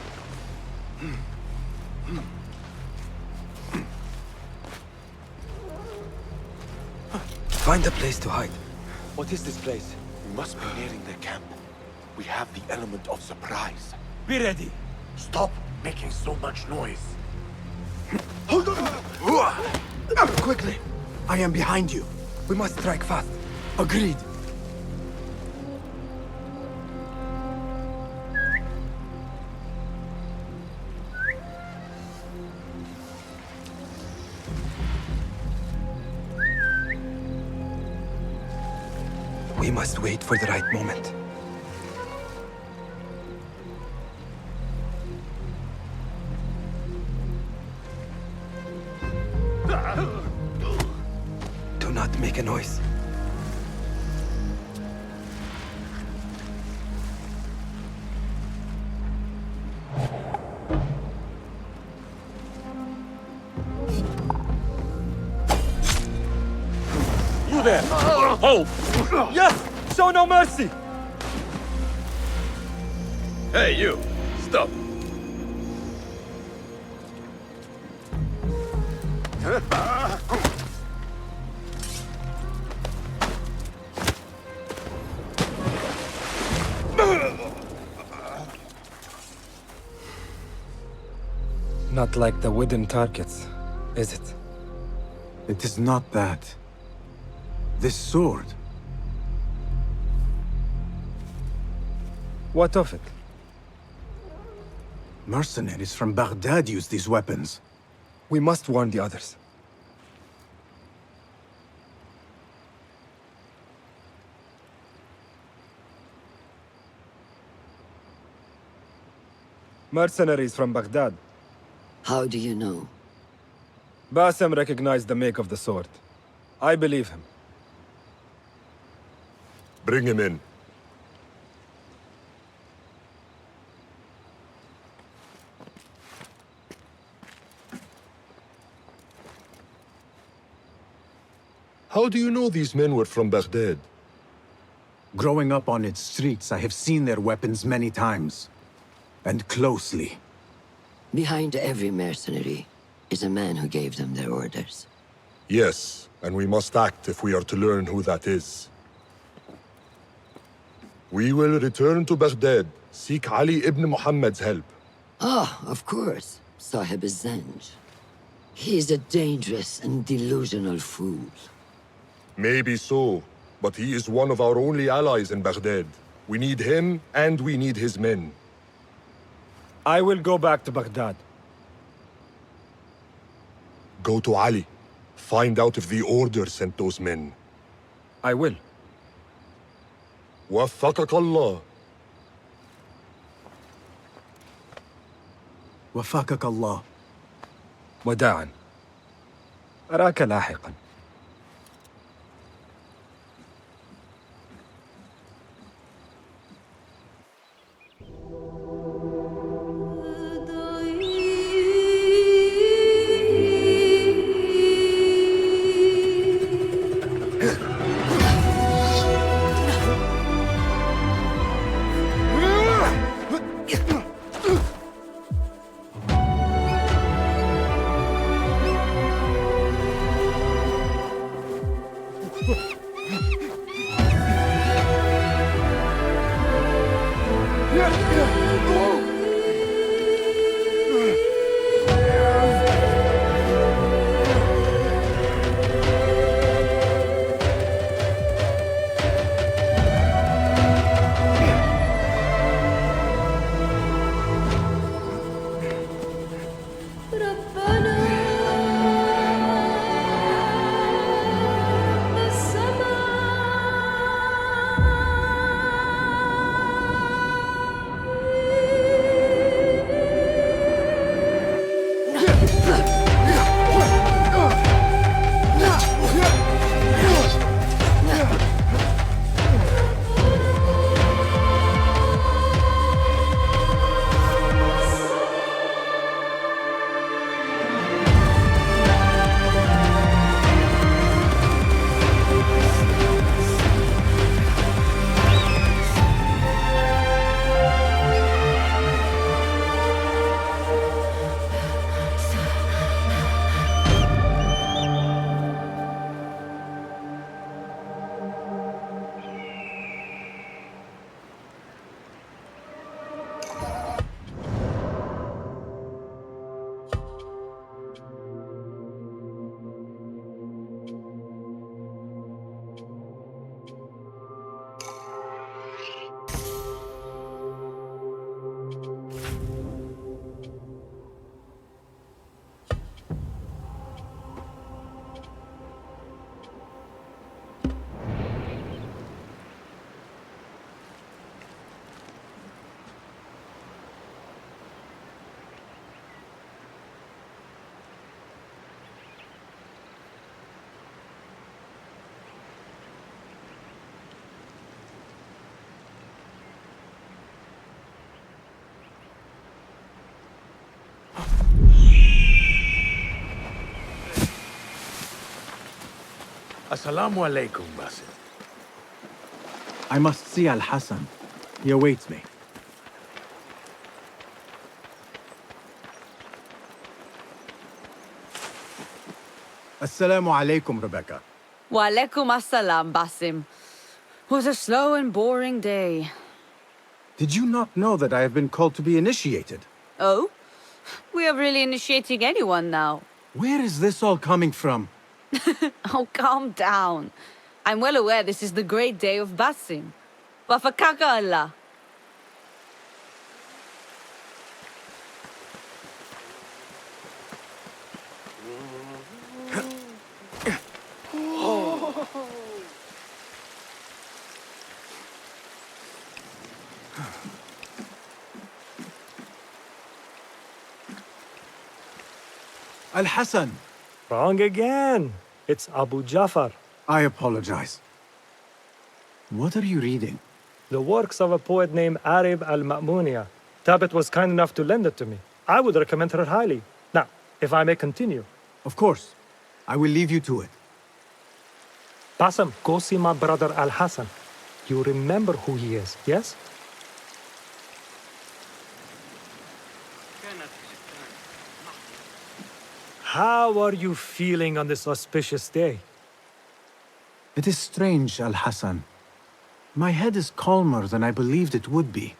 [SPEAKER 20] Find a place to hide.
[SPEAKER 10] What is this place?
[SPEAKER 12] We must be nearing their camp. We have the element of surprise.
[SPEAKER 10] Be ready.
[SPEAKER 12] Stop making so much noise.
[SPEAKER 5] Hold on! Quickly! I am behind you.
[SPEAKER 20] We must strike fast.
[SPEAKER 5] Agreed.
[SPEAKER 20] We must wait for the right moment. Do not make a noise.
[SPEAKER 12] You there! Hold!
[SPEAKER 20] Yes! Show no mercy!
[SPEAKER 4] Hey, you! Stop!
[SPEAKER 20] Not like the wooden targets, is it?
[SPEAKER 5] It is not that. This sword.
[SPEAKER 20] What of it?
[SPEAKER 5] Mercenaries from Baghdad use these weapons.
[SPEAKER 20] We must warn the others. Mercenaries from Baghdad.
[SPEAKER 13] How do you know?
[SPEAKER 20] Bassem recognized the make of the sword. I believe him.
[SPEAKER 23] Bring him in. How do you know these men were from Baghdad?
[SPEAKER 5] Growing up on its streets, I have seen their weapons many times. And closely.
[SPEAKER 13] Behind every mercenary is a man who gave them their orders.
[SPEAKER 23] Yes, and we must act if we are to learn who that is. We will return to Baghdad, seek Ali ibn Muhammad's help.
[SPEAKER 13] Ah, of course. Sahib Zanj. He's a dangerous and delusional fool.
[SPEAKER 23] Maybe so, but he is one of our only allies in Baghdad. We need him, and we need his men.
[SPEAKER 21] I will go back to Baghdad.
[SPEAKER 23] Go to Ali. Find out if the Order sent those men.
[SPEAKER 20] I will.
[SPEAKER 23] وفقك الله.
[SPEAKER 5] وفقك الله.
[SPEAKER 20] وداعا. أراك لاحقا.
[SPEAKER 4] Assalamu alaikum, Basim.
[SPEAKER 5] I must see Al-Hassan. He awaits me. Assalamu alaikum, Rebecca.
[SPEAKER 1] Wa alaikum assalam, Basim. It was a slow and boring day.
[SPEAKER 5] Did you not know that I have been called to be initiated?
[SPEAKER 1] Oh? We are really initiating anyone now.
[SPEAKER 5] Where is this all coming from?
[SPEAKER 1] Oh, calm down. I'm well aware this is the great day of Basim. Wafakaka Allah.
[SPEAKER 5] Al-Hassan!
[SPEAKER 21] Wrong again. It's Abu Jafar.
[SPEAKER 5] I apologize. What are you reading?
[SPEAKER 21] The works of a poet named Arib al-Ma'muniya. Tabit was kind enough to lend it to me. I would recommend her highly. Now, if I may continue.
[SPEAKER 5] Of course. I will leave you to it.
[SPEAKER 21] Basim, go see my brother Al-Hassan. You remember who he is, yes? How are you feeling on this auspicious day?
[SPEAKER 3] It is strange, Al-Hassan. My head is calmer than I believed it would be.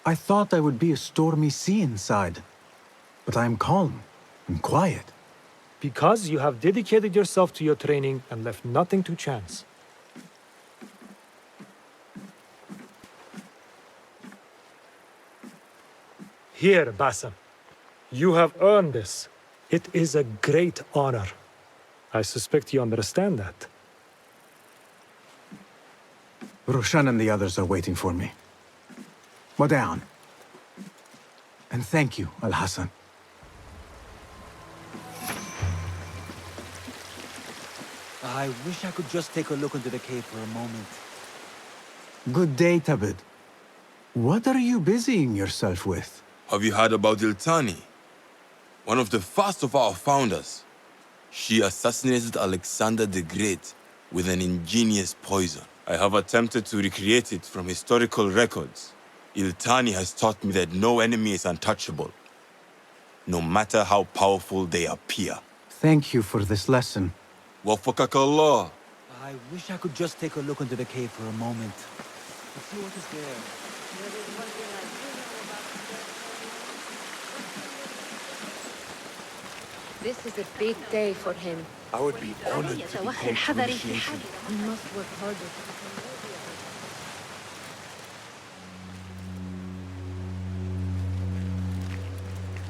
[SPEAKER 3] I thought I would be a stormy sea inside. But I am calm and quiet.
[SPEAKER 21] Because you have dedicated yourself to your training and left nothing to chance. Here, Basim. You have earned this. It is a great honor. I suspect you understand that.
[SPEAKER 3] Roshan and the others are waiting for me. Wada'an. And thank you, Al-Hassan.
[SPEAKER 19] I wish I could just take a look into the cave for a moment.
[SPEAKER 3] Good day, Tabid. What are you busying yourself with?
[SPEAKER 8] Have you heard about Iltani? One of the first of our founders. She assassinated Alexander the Great with an ingenious poison. I have attempted to recreate it from historical records. Iltani has taught me that no enemy is untouchable, no matter how powerful they appear.
[SPEAKER 3] Thank you for this lesson.
[SPEAKER 8] Wafakak Allah.
[SPEAKER 19] I wish I could just take a look into the cave for a moment. Let's see what is there.
[SPEAKER 2] This is a big day for him.
[SPEAKER 10] I would be honored to be called to initiation.
[SPEAKER 2] He must work harder.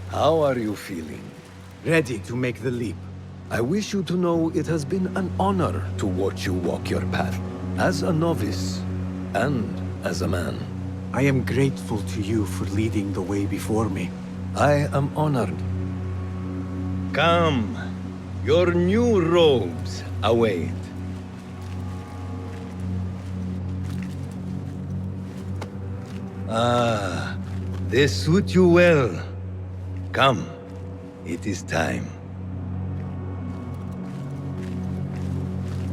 [SPEAKER 15] How are you feeling?
[SPEAKER 3] Ready to make the leap.
[SPEAKER 15] I wish you to know it has been an honor to watch you walk your path, as a novice and as a man.
[SPEAKER 3] I am grateful to you for leading the way before me.
[SPEAKER 15] I am honored. Come, your new robes await. Ah, they suit you well. Come, it is time.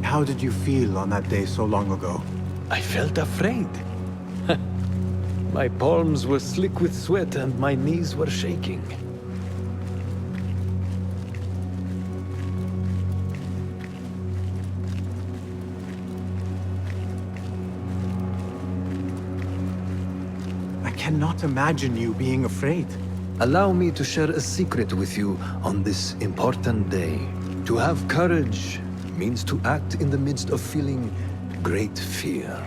[SPEAKER 3] How did you feel on that day so long ago?
[SPEAKER 15] I felt afraid. My palms were slick with sweat and my knees were shaking.
[SPEAKER 3] I cannot imagine you being afraid.
[SPEAKER 15] Allow me to share a secret with you on this important day. To have courage means to act in the midst of feeling great fear.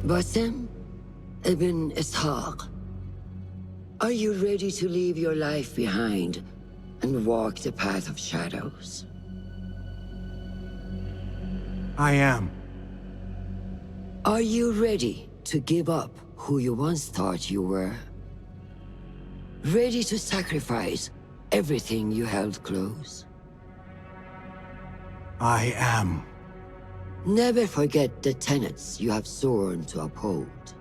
[SPEAKER 13] Basim ibn Ishaq, are you ready to leave your life behind and walk the path of shadows?
[SPEAKER 3] I am.
[SPEAKER 13] Are you ready to give up who you once thought you were? Ready to sacrifice everything you held close?
[SPEAKER 3] I am.
[SPEAKER 13] Never forget the tenets you have sworn to uphold.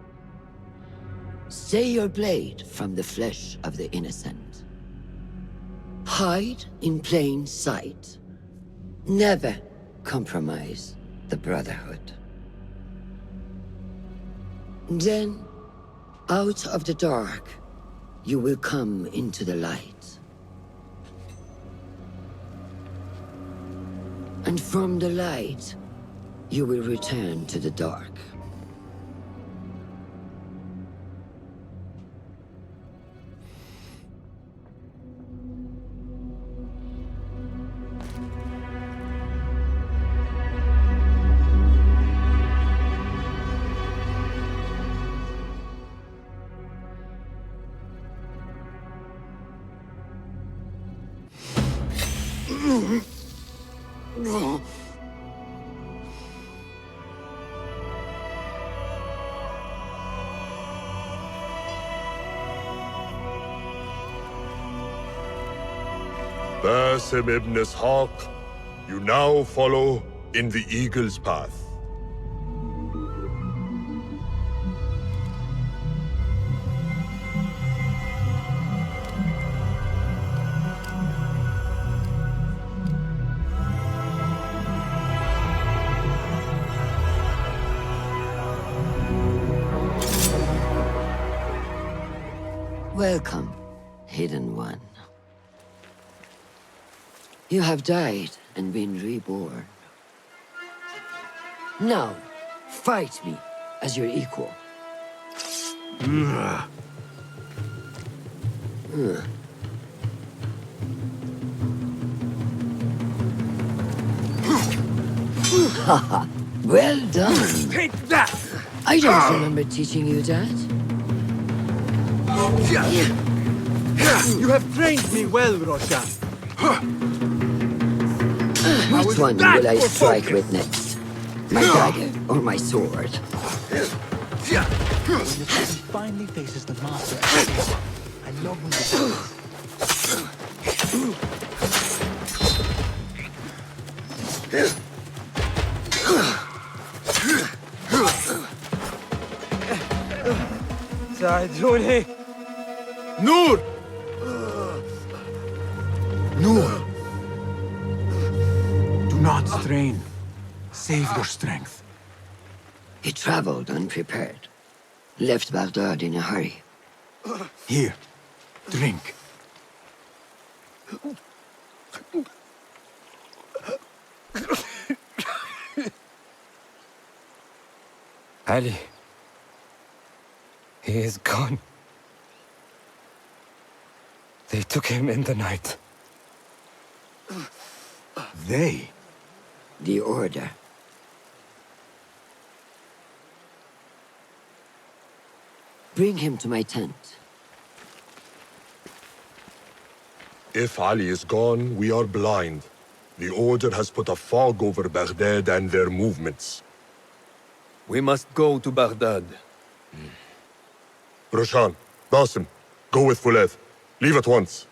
[SPEAKER 13] Stay your blade from the flesh of the innocent. Hide in plain sight. Never compromise the Brotherhood. Then, out of the dark, you will come into the light. And from the light, you will return to the dark.
[SPEAKER 23] Basim ibn Ishaq, you now follow in the Eagle's path.
[SPEAKER 13] Welcome, Hidden One. You have died and been reborn. Now, fight me as your equal. Haha, well done.
[SPEAKER 10] Take that!
[SPEAKER 13] I don't remember teaching you that.
[SPEAKER 5] You have trained me well, Roshan.
[SPEAKER 13] Which one will I strike with next? My dagger or my sword?
[SPEAKER 19] When the student finally faces the master, I love when
[SPEAKER 5] ساعدوني نور Noor! Do not strain. Save your strength.
[SPEAKER 13] He traveled unprepared. Left Baghdad in a hurry.
[SPEAKER 5] Here, drink.
[SPEAKER 20] Ali. He is gone. They took him in the night.
[SPEAKER 5] They?
[SPEAKER 13] The Order. Bring him to my tent.
[SPEAKER 23] If Ali is gone, we are blind. The Order has put a fog over Baghdad and their movements.
[SPEAKER 10] We must go to Baghdad.
[SPEAKER 23] Roshan, Basim, go with Fulad. Leave at once.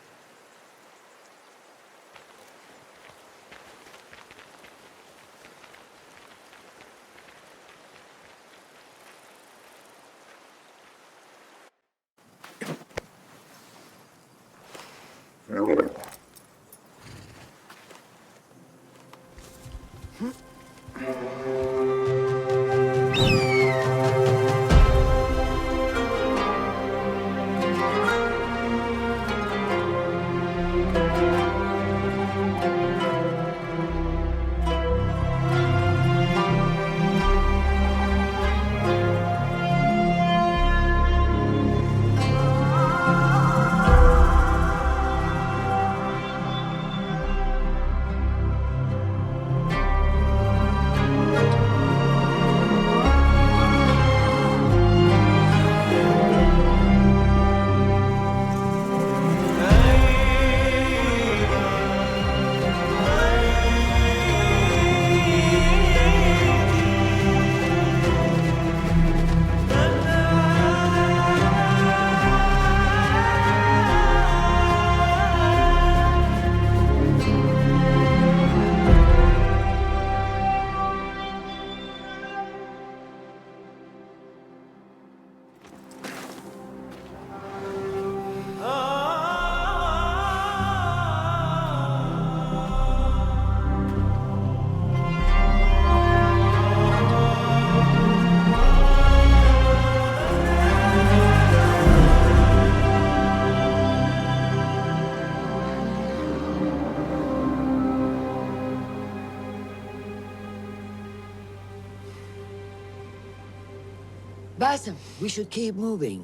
[SPEAKER 13] Basim, we should keep moving.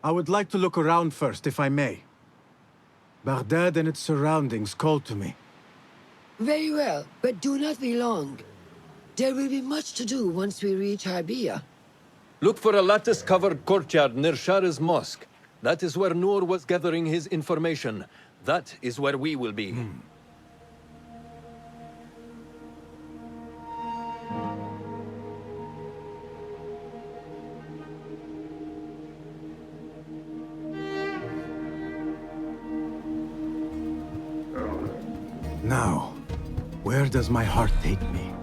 [SPEAKER 5] I would like to look around first, if I may. Baghdad and its surroundings call to me.
[SPEAKER 13] Very well, but do not be long. There will be much to do once we reach Harbiya.
[SPEAKER 15] Look for a lattice-covered courtyard near Shah's mosque. That is where Noor was gathering his information.
[SPEAKER 9] That is where we will be.
[SPEAKER 3] Now, where does my heart take me?